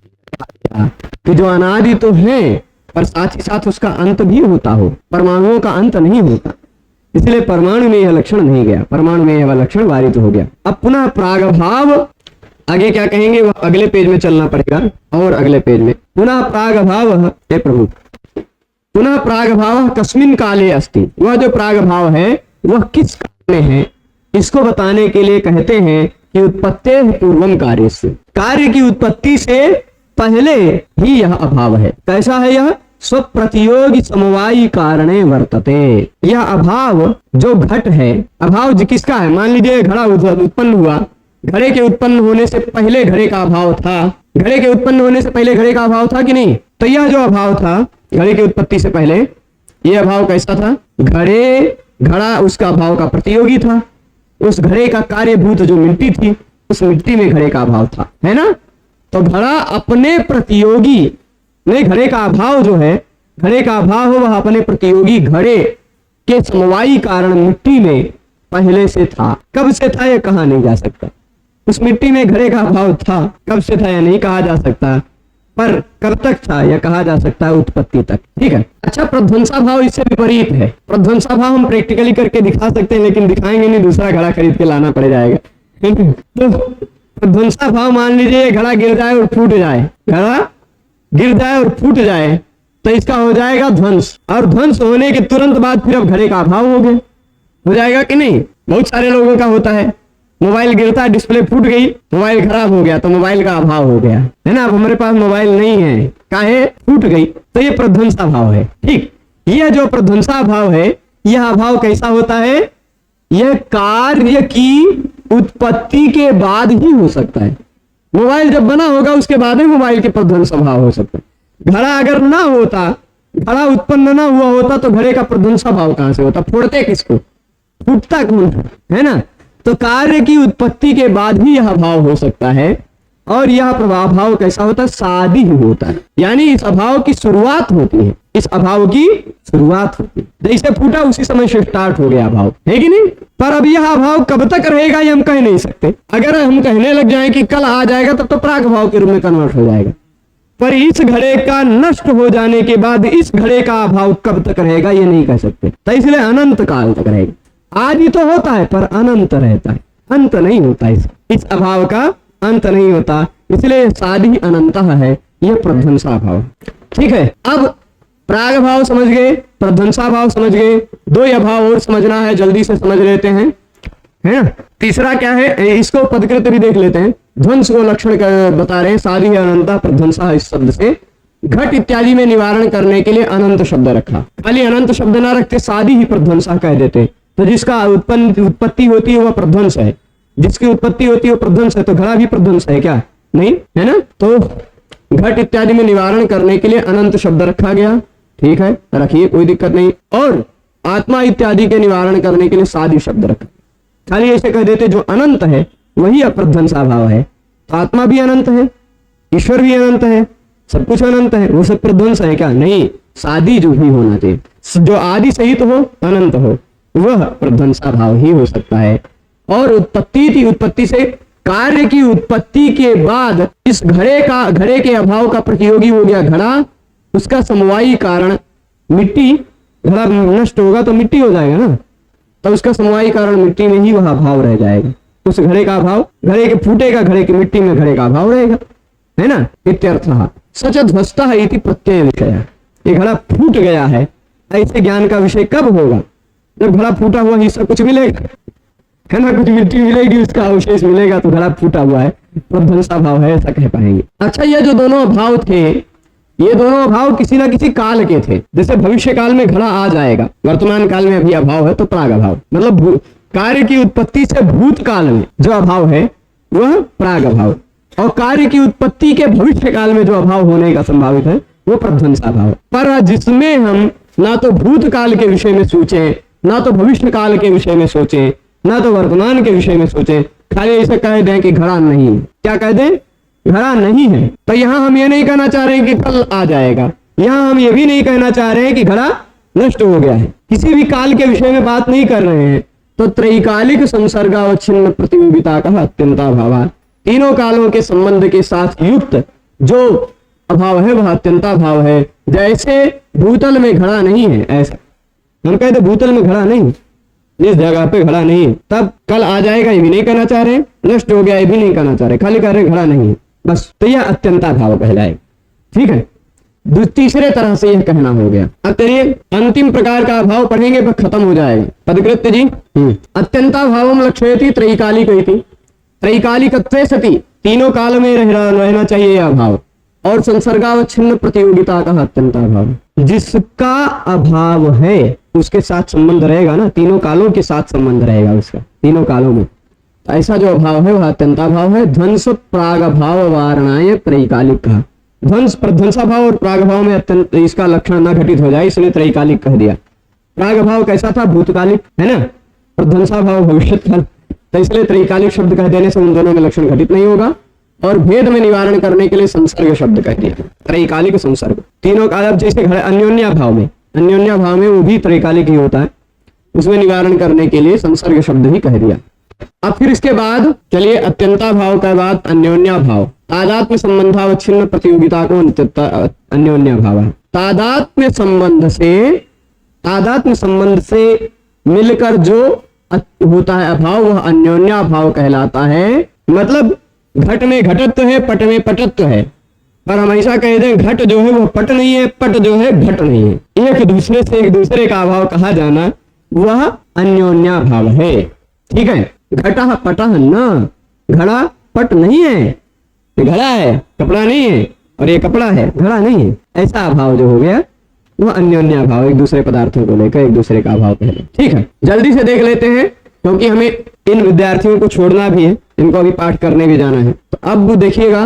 कि जो अनादि तो है पर साथ ही साथ उसका अंत भी होता हो, परमाणुओं का अंत नहीं होता, इसलिए परमाणु में यह लक्षण नहीं गया, परमाणु में यह लक्षण वारित हो गया। अब पुनः प्रागभाव आगे क्या कहेंगे वह अगले पेज में चलना पड़ेगा, और अगले पेज में पुनः प्रागभाव हे प्रभु, पुनः प्रागभाव कस्मिन काले अस्ति, वह जो प्रागभाव है वह किस काल में है, इसको बताने के लिए कहते हैं कि उत्पत्ति पूर्वम कार्य से, कार्य की उत्पत्ति से पहले ही यह अभाव है। कैसा है यह? स्वप्रतियोगी समवायी कारणे वर्तते। यह अभाव जो घट है, अभाव किसका है? मान लीजिए घड़ा उत्पन्न हुआ, घड़े के उत्पन्न होने से पहले घड़े का अभाव था, घड़े के उत्पन्न होने से पहले घड़े का अभाव था कि नहीं? तो यह जो अभाव था घड़े की उत्पत्ति से पहले, यह अभाव कैसा था? घड़ा उसका अभाव का प्रतियोगी था। उस घड़े का कार्यभूत जो मिट्टी थी, उस मिट्टी में घड़े का अभाव था, है ना। तो घड़ा अपने प्रतियोगी नहीं, घड़े का अभाव जो है, घड़े का अभाव हो वह अपने प्रतियोगी घड़े के समवायी कारण मिट्टी में पहले से था। कब से था यह कहा नहीं जा सकता। उस मिट्टी में घड़े का अभाव था, कब से था यह नहीं कहा जा सकता, पर कब तक था यह कहा जा सकता है, उत्पत्ति तक। ठीक है। अच्छा, प्रध्वंसा भाव इससे विपरीत है। प्रध्वंसा भाव हम प्रैक्टिकली करके दिखा सकते हैं, लेकिन दिखाएंगे नहीं, दूसरा घड़ा खरीद के लाना पड़ जाएगा। तो प्रध्वंसा भाव मान लीजिए घड़ा गिर जाए और फूट जाए, घड़ा गिर जाए और फूट जाए तो इसका हो जाएगा ध्वंस, और ध्वंस होने के तुरंत बाद फिर अब घड़े का अभाव हो जाएगा कि नहीं? बहुत सारे लोगों का होता है, मोबाइल गिरता, डिस्प्ले फूट गई, मोबाइल खराब हो गया तो मोबाइल का अभाव हो गया, है ना। अब हमारे पास मोबाइल नहीं है, काहे? फूट गई, तो ये प्रध्वंसा भाव है। ठीक, यह जो प्रध्वंसा भाव है, यह अभाव कैसा होता है? यह कार्य की उत्पत्ति के बाद ही हो सकता है। मोबाइल जब बना होगा उसके बाद ही मोबाइल के प्रध्वंस भाव हो सकता है। घड़ा अगर ना होता घड़ा उत्पन्न ना हुआ होता तो घड़े का प्रध्वंसा भाव कहां से होता, फोड़ते किसको, फूटता कौन है ना। तो कार्य की उत्पत्ति के बाद ही यह भाव हो सकता है, और यह प्रभाव भाव कैसा होता है, सादी ही होता है, यानी इस अभाव की शुरुआत होती है, इस अभाव की शुरुआत होती है, जैसे फूटा उसी समय से स्टार्ट हो गया अभाव, है कि नहीं। पर अब यह अभाव कब तक रहेगा ये हम कह नहीं सकते। अगर हम कहने लग जाए कि कल आ जाएगा तब तो प्राग भाव के रूप में कन्वर्ट हो जाएगा, पर इस घड़े का नष्ट हो जाने के बाद इस घड़े का अभाव कब तक रहेगा ये नहीं कह सकते, तो इसलिए अनंत काल तक रहेगा। आदि तो होता है पर अनंत रहता है, अंत नहीं होता, इस अभाव का अंत नहीं होता, इसलिए सादी अनंत है, यह प्रध्वंसा भाव। ठीक है, अब प्राग भाव समझ गए, प्रध्वंसा भाव समझ गए, दो अभाव और समझना है, जल्दी से समझ लेते हैं, है ना। तीसरा क्या है, इसको पदकृत भी देख लेते हैं। ध्वंस को लक्षण बता रहे हैं, सादी अनंता प्रध्वंसा, इस शब्द से घट इत्यादि में निवारण करने के लिए अनंत शब्द रखा, खाली अनंत शब्द ना रखते सादी ही प्रध्वंसा कह देते, तो जिसका उत्पत्ति होती है वह प्रध्वंस है, जिसकी उत्पत्ति होती है वो प्रध्वंस है, तो घड़ा भी प्रध्वंस है क्या, नहीं है ना। तो घट इत्यादि में निवारण करने के लिए अनंत शब्द रखा गया, ठीक है, रखिए कोई दिक्कत नहीं। और आत्मा इत्यादि के निवारण करने के लिए सादी शब्द रखा, खाली ऐसे कह देते जो अनंत है वही अप्रध्वंसा भाव है, तो आत्मा भी अनंत है, ईश्वर भी अनंत है, सब कुछ अनंत है, वो सब प्रध्वंस है क्या, नहीं, सादी जो भी होना चाहिए, जो आदि सहित हो अनंत हो वह प्रध्वंसा भाव ही हो सकता है। और उत्पत्ति थी, उत्पत्ति से कार्य की उत्पत्ति के बाद इस घड़े के अभाव का प्रतियोगी हो गया घड़ा, उसका समवायी कारण मिट्टी, घड़ा नष्ट होगा तो मिट्टी हो जाएगा ना, तो उसका समवायी कारण मिट्टी में ही वह अभाव रह जाएगा, उस घड़े का अभाव, घड़े के फूटेगा, घड़े की मिट्टी में घड़े का अभाव रहेगा, है ना। इत्यर्थः सच ध्वस्ता है इति प्रत्यय विषय, ये घड़ा फूट गया है, ऐसे ज्ञान का विषय कब होगा, जब घड़ा फूटा हुआ हिस्सा कुछ मिलेगा, है ना, कुछ मिट्टी मिलेगी, उसका अवशेष मिलेगा, तो घड़ा फूटा हुआ है, प्रध्वंसा भाव है, ऐसा कह पाएंगे। अच्छा, ये जो दोनों अभाव थे, ये दोनों अभाव किसी ना किसी काल के थे, जैसे भविष्य काल में घड़ा आ जाएगा, वर्तमान काल में अभी अभाव है तो प्राग अभाव, मतलब कार्य की उत्पत्ति से भूत काल में जो अभाव है वह प्राग अभाव, और कार्य की उत्पत्ति के भविष्य काल में जो अभाव होने का संभावित है वो प्रध्वंसा भाव। पर जिसमें हम ना तो भूत काल के विषय में सोचे, ना तो भविष्य काल के विषय में सोचे, ना तो वर्तमान के विषय में सोचे, खाली ऐसे कह दें कि घड़ा नहीं है, क्या कह दें, घड़ा नहीं है, तो यहाँ हम ये नहीं कहना चाह रहे हैं कि कल आ जाएगा, यहाँ हम ये भी नहीं कहना चाह रहे हैं कि घड़ा नष्ट हो गया है, किसी भी काल के विषय में बात नहीं कर रहे हैं। तो त्रैकालिक संसर्गावच्छिन्न प्रतियोगिता का अत्यंताभाव, तीनों कालों के संबंध के साथ युक्त जो अभाव है वह अत्यंताभाव है। जैसे भूतल में घड़ा नहीं है, ऐसा हम कहते भूतल में घड़ा नहीं, जिस जगह पे घड़ा नहीं है, तब कल आ जाएगा ये भी नहीं कहना चाह रहे, नष्ट हो गया ये भी नहीं कहना चाह रहे, खाली कह रहे घड़ा नहीं है बस, तो यह अत्यंता भाव कहलाएगा। ठीक है, तीसरे तरह से यह कहना हो गया। अब चलिए अंतिम प्रकार का अभाव पढ़ेंगे पर खत्म हो जाएगा। पदकृत्य जी, अत्यंता भावम लक्ष्यति त्रैकालिक इति, त्रैकालिकत्वे सति, तीनों काल में रहना चाहिए यह अभाव, और संसर्गावच्छिन्न प्रतियोगिता का अत्यंता भाव, जिसका अभाव है उसके साथ संबंध रहेगा ना, तीनों कालों के साथ संबंध रहेगा उसका, तीनों कालों में, तो ऐसा जो अभाव है वह अत्यंता भाव है। ध्वंस प्राग भाव वारणाय त्रैकालिक कहा, ध्वंस प्रध्वंसा भाव और प्राग भाव में अत्यंत इसका लक्षण न घटित हो जाए इसलिए त्रैकालिक कह दिया। प्राग भाव कैसा था, भूतकालिक है ना, प्रध्वंसा भाव भविष्यकाल, तो इसलिए त्रैकालिक शब्द कह देने से उन दोनों में लक्षण घटित नहीं होगा, और भेद में निवारण करने के लिए संसर्ग शब्द कह दिया, त्रैकालिक संसर्ग। तीनों काल जैसे अन्योन्या भाव में, अन्योन्या भाव में वो भी त्रैकालिक ही होता है, उसमें निवारण करने के लिए संसर्ग शब्द ही कह दिया। अब फिर इसके बाद चलिए अत्यंता भाव के बाद अन्योन्या भाव, तादात्म्य संबंधावच्छिन्न प्रतियोगिता को अन्योन्या भाव है। तादात्म्य संबंध से मिलकर जो होता है अभाव वह अन्योन्या भाव कहलाता है। मतलब घट में घटत्व है, पट में पटत्व है, पर हम ऐसा कह दें घट जो है वो पट नहीं है, पट जो है घट नहीं है, एक दूसरे से एक दूसरे का अभाव कहा जाना वह अन्योन्या भाव है। ठीक है, घटा पटा न, घड़ा पट नहीं है, ये घड़ा है, कपड़ा नहीं है, और ये कपड़ा है, घड़ा नहीं है, ऐसा अभाव जो हो गया वह अन्योन्या भाव, एक दूसरे पदार्थों को लेकर एक दूसरे का अभाव पहले। ठीक है, जल्दी से देख लेते हैं क्योंकि हमें इन विद्यार्थियों को छोड़ना भी है, इनको अभी पाठ करने भी जाना है। तो अब देखिएगा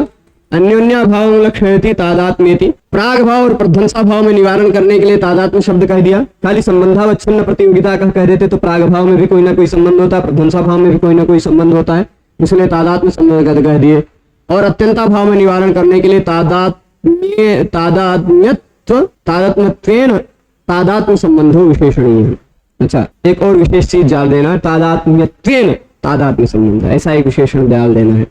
अन्योन्या भाव लक्ष्यति तादात्म्यति। प्राग भाव और प्रध्वंसा भाव में निवारण करने के लिए तादात्म्य शब्द कह दिया। खाली संबंधावच्छिन्न प्रतियोगिता का कह देते तो प्राग भाव में भी कोई ना कोई संबंध होता है, प्रध्वंसा भाव में भी कोई ना कोई संबंध होता है, इसलिए तादात्म्य संबंध कह दिए। और अत्यंता भाव में निवारण करने के लिए तादात्म्य संबंधो विशेषणीय। अच्छा, एक और विशेष चीज डाल देना, तादात्म्यत्वेन तादात्म्य संबंध, ऐसा एक विशेषण डाल देना है।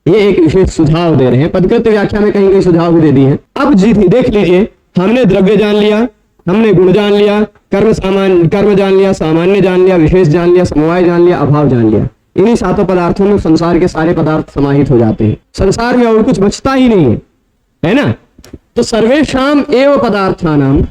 ये एक विशेष सुझाव दे रहे हैं, पदकृत व्याख्या में कहीं कहीं सुझाव भी दे दिए हैं। अब जी देख लीजिए, हमने द्रव्य जान लिया, हमने गुण जान लिया, कर्म जान लिया, सामान्य जान लिया, विशेष जान लिया, समवाय जान लिया, अभाव जान लिया। इन्हीं सातों पदार्थों में संसार के सारे पदार्थ समाहित हो जाते हैं। संसार में और कुछ बचता ही नहीं है ना। तो सर्वेषाम एव पदार्थानाम,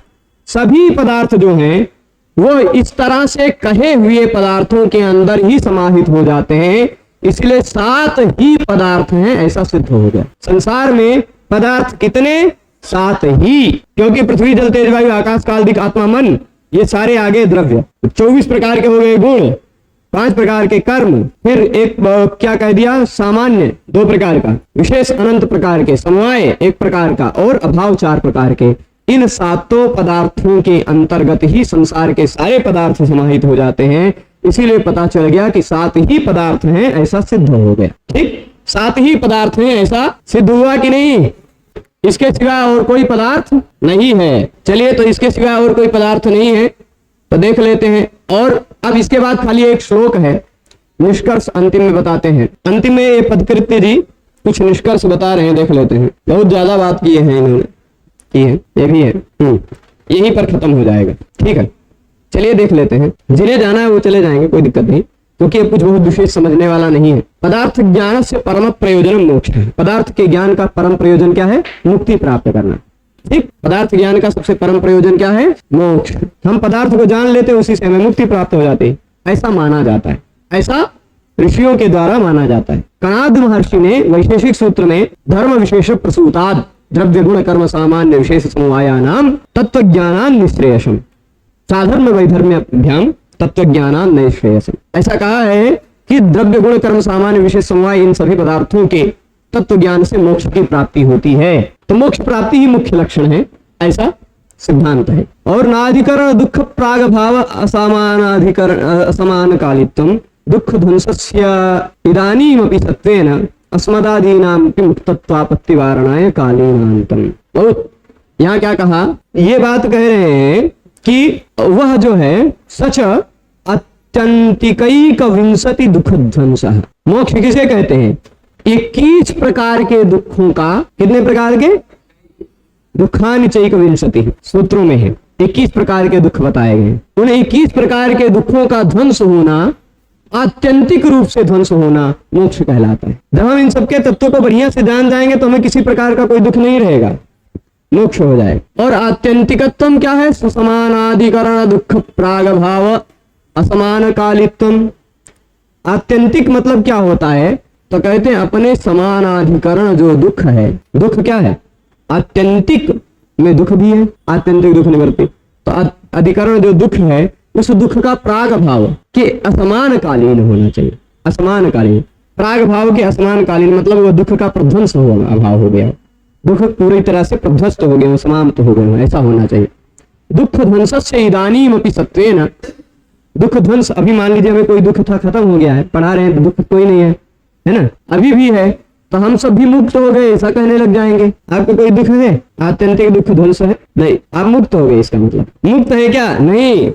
सभी पदार्थ जो हैं वो इस तरह से कहे हुए पदार्थों के अंदर ही समाहित हो जाते हैं, इसलिए 7 ही पदार्थ हैं, ऐसा सिद्ध हो गया। संसार में पदार्थ कितने? 7 ही, क्योंकि पृथ्वी जल तेज वायु आकाश काल दिक् आत्मा मन, ये सारे आगे द्रव्य। 24 प्रकार के हो गए गुण, 5 प्रकार के कर्म, फिर एक क्या कह दिया, सामान्य 2 प्रकार का, विशेष अनंत प्रकार के, समवाय 1 प्रकार का, और अभाव 4 प्रकार के। इन 7 पदार्थों के अंतर्गत ही संसार के सारे पदार्थ समाहित हो जाते हैं, इसीलिए पता चल गया कि 7 ही पदार्थ हैं, ऐसा सिद्ध हो गया। ठीक, 7 ही पदार्थ हैं, ऐसा सिद्ध हुआ कि नहीं? इसके सिवा और कोई पदार्थ नहीं है। चलिए, तो इसके सिवा और कोई पदार्थ नहीं है तो देख लेते हैं। और अब इसके बाद खाली एक श्लोक है, निष्कर्ष अंतिम में बताते हैं। अंतिम में ये पदकृत्य जी कुछ निष्कर्ष बता रहे हैं, देख लेते हैं। बहुत ज्यादा बात किए हैं इन्होंने, की है, ये भी है, यहीं पर खत्म हो जाएगा। ठीक है, चलिए देख लेते हैं। जिन्हें जाना है वो चले जाएंगे, कोई दिक्कत नहीं, क्योंकि अब कुछ बहुत विशेष समझने वाला नहीं है। पदार्थ ज्ञान से परम प्रयोजन मोक्ष है। पदार्थ के ज्ञान का परम प्रयोजन क्या है? मुक्ति प्राप्त करना। ठीक, पदार्थ ज्ञान का सबसे परम प्रयोजन क्या है? मोक्ष। हम पदार्थ को जान लेते हैं, उसी से हमें मुक्ति प्राप्त हो जाती है, ऐसा माना जाता है, ऐसा ऋषियों के द्वारा माना जाता है। कणाद महर्षि ने वैशेषिक सूत्र में धर्म विशेष प्रसूताद द्रव्य गुण कर्म सामान्य विशेष समवायानाम तत्वज्ञानान निश्रेयसम साधर्म वैधर्म्याभ्याम तत्वज्ञानान निश्रेयसम, ऐसा कहा है कि द्रव्य गुण कर्म सामान्य विशेष समवाय, इन सभी पदार्थों के तत्व ज्ञान से मोक्ष की प्राप्ति होती है। तो मोक्ष प्राप्ति ही मुख्य लक्षण है, ऐसा सिद्धांत है। और नाधिकरण दुख प्राग भाव असमान कालित्वम दुख ध्वंसस्य इदानीमपि सत्वेन अस्मदादीनां मुक्तत्वापत्ति वारणाय कालीनांतम। बहुत यहाँ क्या कहा, ये बात कह रहे हैं कि वह जो है सच अत्यंतिकैक विंशति दुख ध्वंस। मोक्ष किसे कहते हैं? 21 प्रकार के दुखों का, कितने प्रकार के? दुखानि चैक विंशति सूत्रों में है, 21 प्रकार के दुख बताए गए। उन 21 प्रकार के दुखों का ध्वंस होना, आत्यंतिक रूप से ध्वंस होना मोक्ष कहलाता है। जब हम इन सबके तत्वों को बढ़िया से जान जाएंगे तो हमें किसी प्रकार का कोई दुख नहीं रहेगा, मोक्ष हो जाएगा। और आत्यंतिकत्व क्या है? समानाधिकरण दुख प्राग भाव असमान कालित्वम। आत्यंतिक मतलब क्या होता है? तो कहते हैं अपने समानाधिकरण जो दुख है, दुख क्या है? आत्यंतिक में दुख भी है, आत्यंतिक दुख निवृत्ति। तो अधिकरण जो दुख है, उस दुख का प्राग भाव के असमान कालीन होना चाहिए। असमान कालीन, प्राग भाव के असमान कालीन मतलब वह दुख का प्रध्वंस हो अभाव हो गया, दुख पूरी तरह से प्रध्वस्त हो गए, समाप्त हो गए, ऐसा होना चाहिए। दुख ध्वंस से इदानीमपि सत्वेन, दुख ध्वंस, अभी मान लीजिए हमें कोई दुख था, खत्म हो गया है, पढ़ा रहे हैं तो दुख कोई नहीं है ना, अभी भी है, तो हम सब भी मुक्त हो गए ऐसा कहने लग जाएंगे। आपको कोई दुख है? आत्यंतिक दुख ध्वंस है? नहीं, आप मुक्त हो गए, इसका मतलब मुक्त है क्या? नहीं,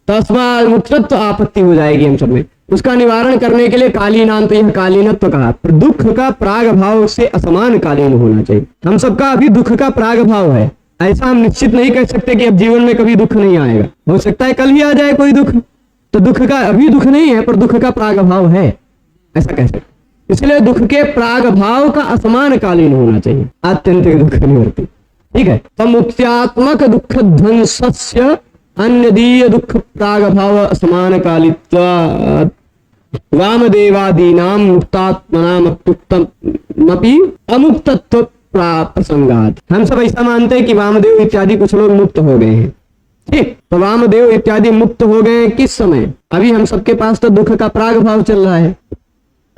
तस्मात् मुक्तत्व आपत्ति हो जाएगी हम सब में। उसका निवारण करने के लिए कालीनांत, तो यह कालीनत्व कहा, दुख का प्राग भाव से असमान कालीन होना चाहिए। हम सबका अभी दुख का प्राग भाव है, ऐसा हम निश्चित नहीं कह सकते कि अब जीवन में कभी दुख नहीं आएगा, हो सकता है कल ही आ जाए कोई दुख, तो दुख का अभी दुख नहीं है पर दुख का प्राग भाव है, ऐसा कह सकते। इसलिए दुख के प्राग भाव का असमान कालीन होना चाहिए, आत्यंतिक दुख निवृत्ति। ठीक है, तो मुक्त्यात्मक दुख ध्वंसस्य अन्यदीय दुख प्राग भाव असमान कालित्वात् वामदेवादीनां मुक्तात्मनामप्युक्तमपि अमुक्तत्व प्रसंगात। हम सब ऐसा मानते हैं कि वामदेव इत्यादि कुछ लोग मुक्त हो गए हैं। ठीक, तो वामदेव इत्यादि मुक्त हो गए किस समय? अभी हम सबके पास तो दुख का प्राग भाव चल रहा है,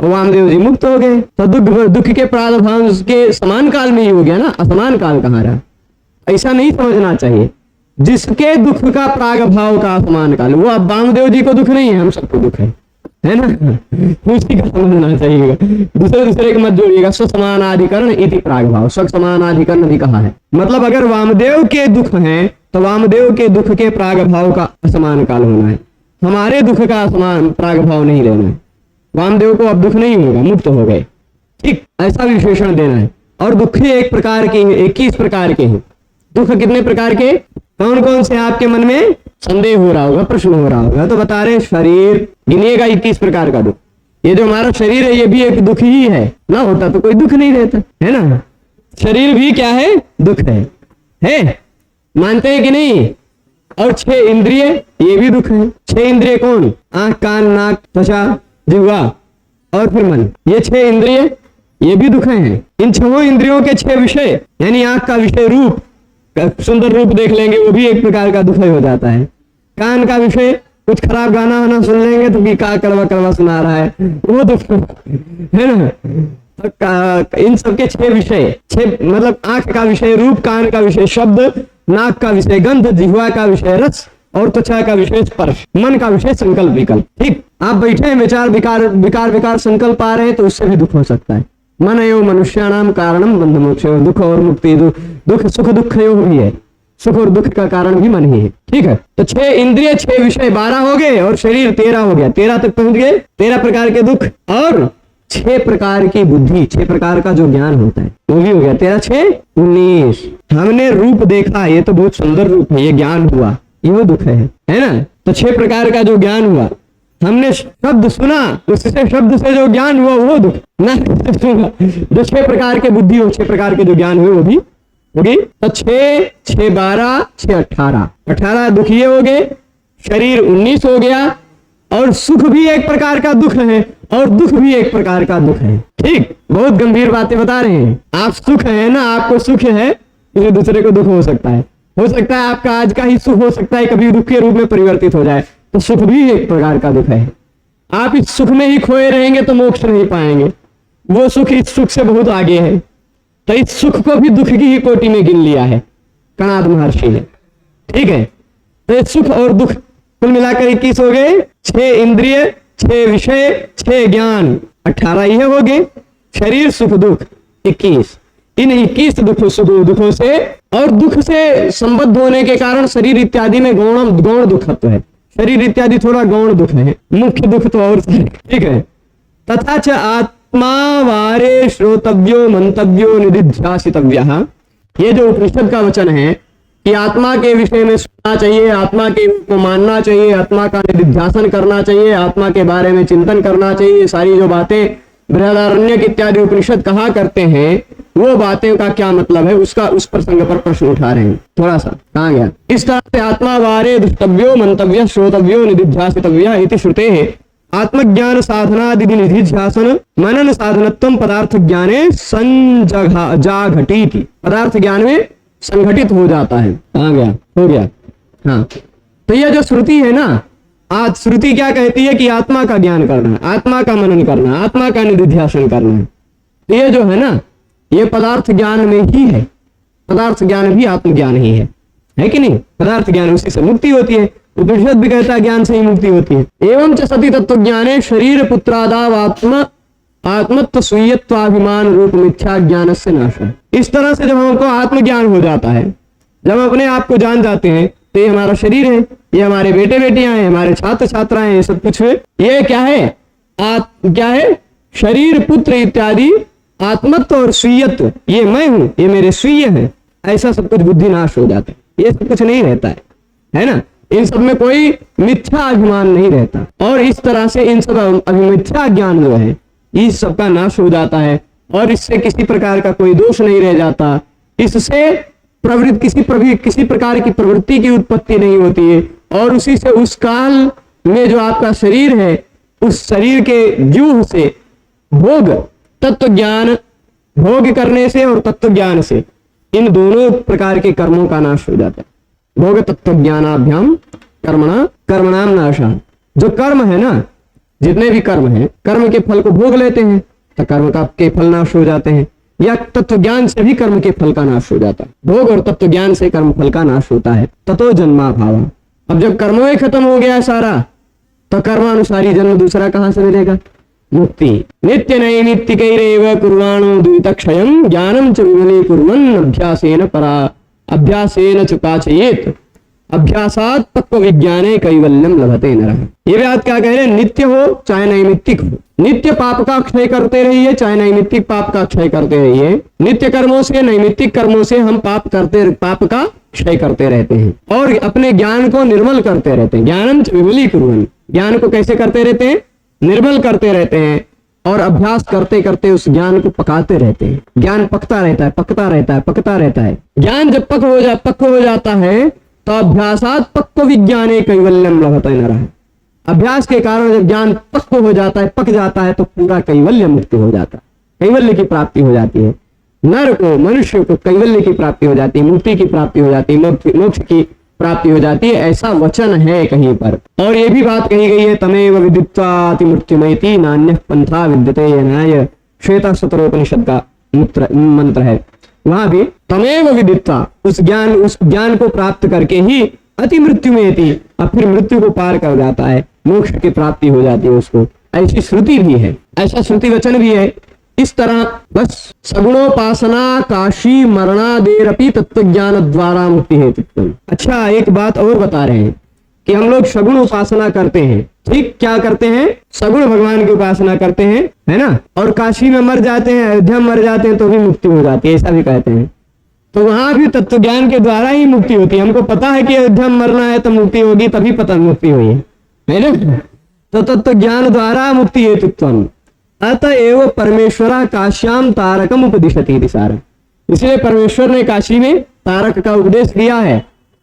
तो वामदेव जी मुक्त हो गए। तो दुख के प्रादुर्भाव के समान काल में ही हो गया ना, असमान काल कहाँ रहा। ऐसा नहीं समझना चाहिए। जिसके दुख का प्रागभाव का असमान काल, वो अब वामदेव जी को दुख नहीं है, हम सबको दुख है ना। उसी का समझना चाहिए, दूसरे के मत जोड़िएगा। स्वसमानाधिकरण इति प्रागभाव, स्वसमानाधिकरण भी कहा है। मतलब अगर वामदेव के दुख हैं तो वामदेव के दुख के प्रागभाव का असमान काल होना है, हमारे दुख का असमान प्रागभाव नहीं लेना है। वामदेव को अब दुख नहीं होगा, मुक्त हो गए, ठीक, ऐसा विशेषण देना है। और दुख एक प्रकार के हैं, 21 प्रकार के हैं। दुख कितने प्रकार के, कौन कौन से आपके मन में संदेह हो रहा होगा, प्रश्न हो रहा होगा, तो बता रहे शरीर गिनिएगा 21 प्रकार का दुख। ये जो हमारा शरीर है ये भी एक दुख ही है, ना होता तो कोई दुख नहीं रहता, है ना। शरीर भी क्या है, दुख है? मानते हैं कि नहीं। और 6 इंद्रिय ये भी दुख है। 6 इंद्रिय कौन, आंख, कान, नाक, त्वचा, जिह्वा और फिर मन, ये 6 इंद्रिय ये भी दुख हैं। इन 6 इंद्रियों के 6 विषय, यानी आंख का विषय रूप, सुंदर रूप देख लेंगे वो भी एक प्रकार का दुख हो जाता है। कान का विषय कुछ खराब गाना वाना सुन लेंगे तो भी का कड़वा कड़वा सुना रहा है, वो दुख है ना। तो इन सबके 6 विषय, 6 मतलब आंख का विषय रूप, कान का विषय शब्द, नाक का विषय गंध, जिह्वा का विषय रस और त्वचा का विषय स्पर्श, मन का विषय संकल्प विकल्प। ठीक, आप बैठे हैं विचार विकार संकल्प आ रहे हैं तो उससे भी दुख हो सकता है। मन एवं मनुष्याणाम कारणम बंध मोक्ष, दुख और मुक्ति, दुख सुख दुख योग भी है, सुख और दुख का कारण भी मन ही है। ठीक है, तो 6 इंद्रिय 6 विषय 12 हो गए और शरीर 13 हो गया, 13 तक पहुंच गए। 13 प्रकार के दुख और 6 प्रकार की बुद्धि, 6 प्रकार का जो ज्ञान होता है वो भी हो गया। 13 6 19। हमने रूप देखा, ये तो बहुत सुंदर रूप है, ये ज्ञान हुआ, ये वो दुख है ना। तो 6 प्रकार का जो ज्ञान हुआ, हमने शब्द सुना, उससे शब्द से जो ज्ञान हुआ वो दुख ना। जो 6 प्रकार के बुद्धि हो, 6 प्रकार के जो ज्ञान हुए वो भी होगी। तो 6 6 12 6 18, 18 दुख ये हो गए, शरीर 19 हो गया। और सुख भी एक प्रकार का दुख है और दुख भी एक प्रकार का दुख है। ठीक, बहुत गंभीर बातें बता रहे हैं। आप सुख है ना, आपको सुख है, इसलिए दूसरे को दुख हो सकता है। आपका आज का ही सुख हो सकता है कभी दुख के रूप में परिवर्तित हो जाए, तो सुख भी एक प्रकार का दुख है। आप इस सुख में ही खोए रहेंगे तो मोक्ष नहीं पाएंगे, वो सुख इस सुख से बहुत आगे है। तो इस सुख को भी दुख की ही कोटि में गिन लिया है कणाद महर्षि ने। ठीक है, तो इस सुख और दुख कुल मिलाकर 21 हो गए। 6 इंद्रिय 6 विषय 6 ज्ञान 18 ये हो गए। शरीर सुख दुख 21। इन 21 दुखों से और दुख से संबद्ध होने के कारण शरीर इत्यादि में गौण दुखत्व है। शरीर इत्यादि थोड़ा गौण दुख है, मुख्य दुख तो और। ठीक है, तथा च आत्मा वारे श्रोतव्यो मंतव्यो निधिध्यासितव्यः। ये जो उपनिषद का वचन है कि आत्मा के विषय में सुनना चाहिए, आत्मा के को मानना चाहिए, आत्मा का निधिध्यासन करना चाहिए, आत्मा के बारे में चिंतन करना चाहिए, सारी जो बातें बृहदारण्यक इत्यादि उपनिषद कहा करते हैं वो बातें का क्या मतलब है, उसका उस प्रसंग पर प्रश्न उठा रहे हैं। थोड़ा सा कहाँ गया। इस तरह से आत्मा वारे दृष्टव्यो मंतव्य श्रोतव्यो निधिध्यासितव्य इति श्रुते है। आत्मज्ञान साधनादि निधिध्यासन मनन साधनत्वं पदार्थ ज्ञाने संजाघटीति, पदार्थ ज्ञान में संघटित हो जाता है। कहाँ गया, हो गया। हाँ, तो यह जो श्रुति है ना, आज श्रुति क्या कहती है कि आत्मा का ज्ञान करना है, आत्मा का मनन करना है, आत्मा का निधिध्यासन करना है। तो ये जो है ना, ये पदार्थ ज्ञान में ही है। पदार्थ ज्ञान भी आत्मज्ञान ही है कि नहीं। पदार्थ ज्ञान उसी से मुक्ति होती है। उपनिषद भी कहता है ज्ञान से ही मुक्ति होती है। एवं च सति तत्व ज्ञाने शरीर पुत्रादाव आत्मत्व स्वीयत्वाभिमान रूप मिथ्या ज्ञान से नाश। इस तरह से जब हमको आत्मज्ञान हो जाता है, जब हम अपने आप को जान जाते हैं, तो ये हमारा शरीर है, ये हमारे बेटे बेटियां हैं, हमारे छात्र छात्राएं, ये सब कुछ है। ये क्या है, क्या है, शरीर पुत्र इत्यादि आत्मत्व और स्वीयत्व, ये मैं हूं, ये मेरे स्वीय है, ऐसा सब कुछ बुद्धि नाश हो जाता है। ये सब कुछ नहीं रहता है ना। इन सब में कोई मिथ्या अभिमान नहीं रहता और इस तरह से इन सब मिथ्या ज्ञान जो है इस सब का नाश हो जाता है और इससे किसी प्रकार का कोई दोष नहीं रह जाता। इससे किसी प्रकार की प्रवृत्ति की उत्पत्ति नहीं होती है और उसी से उस काल में जो आपका शरीर है, उस शरीर के व्यूह से भोग तत्व ज्ञान, भोग करने से और तत्व ज्ञान से, इन दोनों प्रकार के कर्मों का नाश हो जाता है। भोग तत्व ज्ञानाभ्याम कर्मणाम नाशा। जो कर्म है ना, जितने भी कर्म हैं, कर्म के फल को भोग लेते हैं तो कर्म का के फल नाश हो जाते हैं, या तत्व ज्ञान से भी कर्म के फल का नाश हो जाता है। भोग और तत्व ज्ञान से कर्म फल का नाश होता है। ततो जन्मा भावा। अब जब कर्म ही खत्म हो गया सारा, तो कर्मानुसारी जन्म दूसरा कहां से मिलेगा? मुक्ति। नित्य नैमित्तिकैरेव कुर्वाणो द्वितक्षयं ज्ञानम च विमले कुर्वन् अभ्यासेन च पाचयेत अभ्यासात पक्व विज्ञाने कैवल्यम लभते नरः। ये बात क्या कह रहे हैं? नित्य हो चाहे नैमित्तिक हो, नित्य पाप का क्षय करते रहिए चाहे नैमित्तिक पाप का क्षय करते रहिए। नित्य कर्मों से, नैमित्तिक कर्मों से हम पाप का क्षय करते रहते हैं और अपने ज्ञान को निर्मल करते रहते हैं। ज्ञानम च विमलीकुर्वन्, ज्ञान को कैसे करते रहते हैं? निर्मल करते रहते हैं और अभ्यास करते करते उस ज्ञान को पकाते रहते हैं। ज्ञान पकता रहता है, पकता रहता है, पकता रहता है। ज्ञान जब पक्व हो जाता है तो अभ्यासात पक्व विज्ञाने कैवल्यम लभते नरः। अभ्यास के कारण जब ज्ञान पक्व हो जाता है, पक जाता है, तो पूरा कैवल्य मुक्ति हो जाता है, कैवल्य की प्राप्ति हो जाती है। नर को, मनुष्य को कैवल्य की प्राप्ति हो जाती है, मुक्ति की प्राप्ति हो जाती है, मोक्ष की प्राप्ति हो जाती है। ऐसा वचन है कहीं पर। और ये भी बात कही गई है, तमेव विदित्वाति मृत्युमेति नान्यः पंथा विद्यते येनाय। श्वेता सतरोपनिषद का मंत्र है। वहां भी तमेव विदित्वा, उस ज्ञान को प्राप्त करके ही अति मृत्यु में थी, और फिर मृत्यु को पार कर जाता है, मोक्ष की प्राप्ति हो जाती है उसको। ऐसी श्रुति भी है, ऐसा श्रुति वचन भी है। इस तरह बस सगुणोपासना काशी मरणादेरपि तत्व ज्ञान द्वारा मुक्ति हेतु। अच्छा, एक बात और बता रहे हैं कि हम लोग सगुण उपासना करते हैं। ठीक, क्या करते हैं? सगुण भगवान की उपासना करते हैं, है ना। और काशी में मर जाते हैं, अयोध्या में मर जाते हैं तो भी मुक्ति हो जाती है, ऐसा भी कहते हैं। तो वहां भी तत्व ज्ञान के द्वारा ही मुक्ति होती है। हमको पता है कि अयोध्या में मरना है तो मुक्ति होगी, तभी पता मुक्ति हुई है ना। तो तत्व ज्ञान द्वारा मुक्ति हेतुत्वम् अतएव परमेश्वरा काश्याम तारकम उपदिशति सारा। इसलिए परमेश्वर ने काशी में तारक का उपदेश दिया है।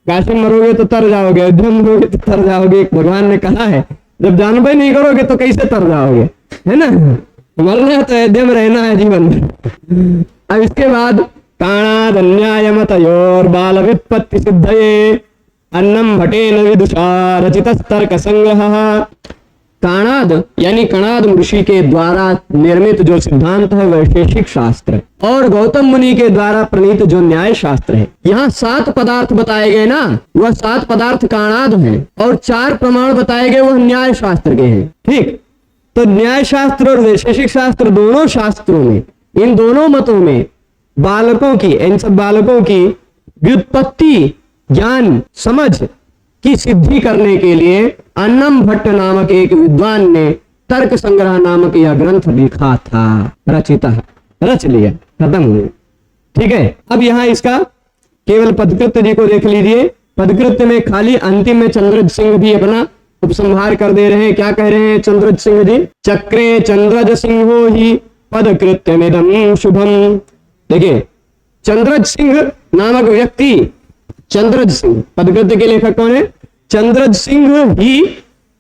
काशी में मरोगे तो तर जाओगे, अयोध्या में मरोगे तो तर जाओगे, भगवान ने कहा है। जब जानबे नहीं करोगे तो कैसे तर जाओगे, है ना। मरना है तो अयोध्या में रहना है जीवन में। अब इसके बाद काणादन्यायमतयोर बाल व्युत्पत्ति सिद्धये अन्नम भटेन विदुषा रचितस्तर्क संग्रह। काणाद यानी कणाद ऋषि के द्वारा निर्मित जो सिद्धांत है वैशेषिक शास्त्र, और गौतम मुनि के द्वारा प्रणीत जो न्याय शास्त्र है। यहाँ 7 पदार्थ बताए गए ना, वह 7 पदार्थ काणाद हैं, और 4 प्रमाण बताए गए वह न्याय शास्त्र के हैं। ठीक, तो न्याय शास्त्र और वैशेषिक शास्त्र दोनों शास्त्रों में, इन दोनों मतों में बालकों की, इन सब बालकों की व्युत्पत्ति, ज्ञान, समझ की सिद्धि करने के लिए अन्नम भट्ट नामक एक विद्वान ने तर्क संग्रह नामक यह ग्रंथ लिखा था। रच लिया, खत्म हो गया। ठीक है, अब यहाँ इसका केवल पदकृत्य जी को देख लीजिए। पदकृत्य में खाली अंतिम में चंद्रज सिंह भी अपना उपसंहार कर दे रहे हैं। क्या कह रहे हैं चंद्रज सिंह जी? चक्रे चंद्रज सिंहो ही पदकृत्यमिदं शुभम। देखिए, चंद्रज सिंह नामक व्यक्ति, चंद्रज सिंह, पदकृत्य के लेखक कौन है? चंद्रज सिंह ही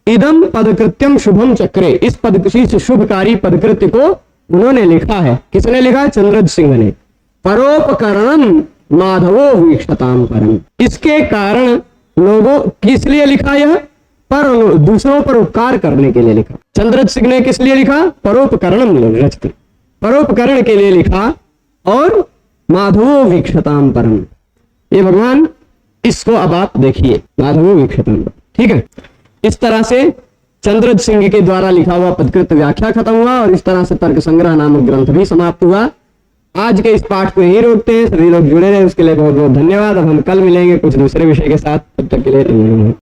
इदम पदकृत्यम शुभम चक्रे, इस शुभकारी पदकृत्य को उन्होंने लिखा है। किसने लिखा है? चंद्रज सिंह ने। परोपकरणम माधवो वीक्षताम परम, इसके कारण लोगों किस लिए लिखा? यह पर दूसरों पर उपकार करने के लिए लिखा। चंद्रज सिंह ने किस लिए लिखा? परोपकरणम रचते, परोपकरण के लिए लिखा। और माधवो वीक्षताम परम, ये भगवान, इसको अब आप देखिए, माधवो वीक्षताम। ठीक है, इस तरह से चंद्रज सिंह के द्वारा लिखा हुआ पदकृत व्याख्या खत्म हुआ, और इस तरह से तर्क संग्रह नामक ग्रंथ भी समाप्त हुआ। आज के इस पाठ को यहीं रोकते हैं। सभी लोग जुड़े रहे उसके लिए बहुत बहुत धन्यवाद। अब हम कल मिलेंगे कुछ दूसरे विषय के साथ। तब तक के लिए धन्यवाद।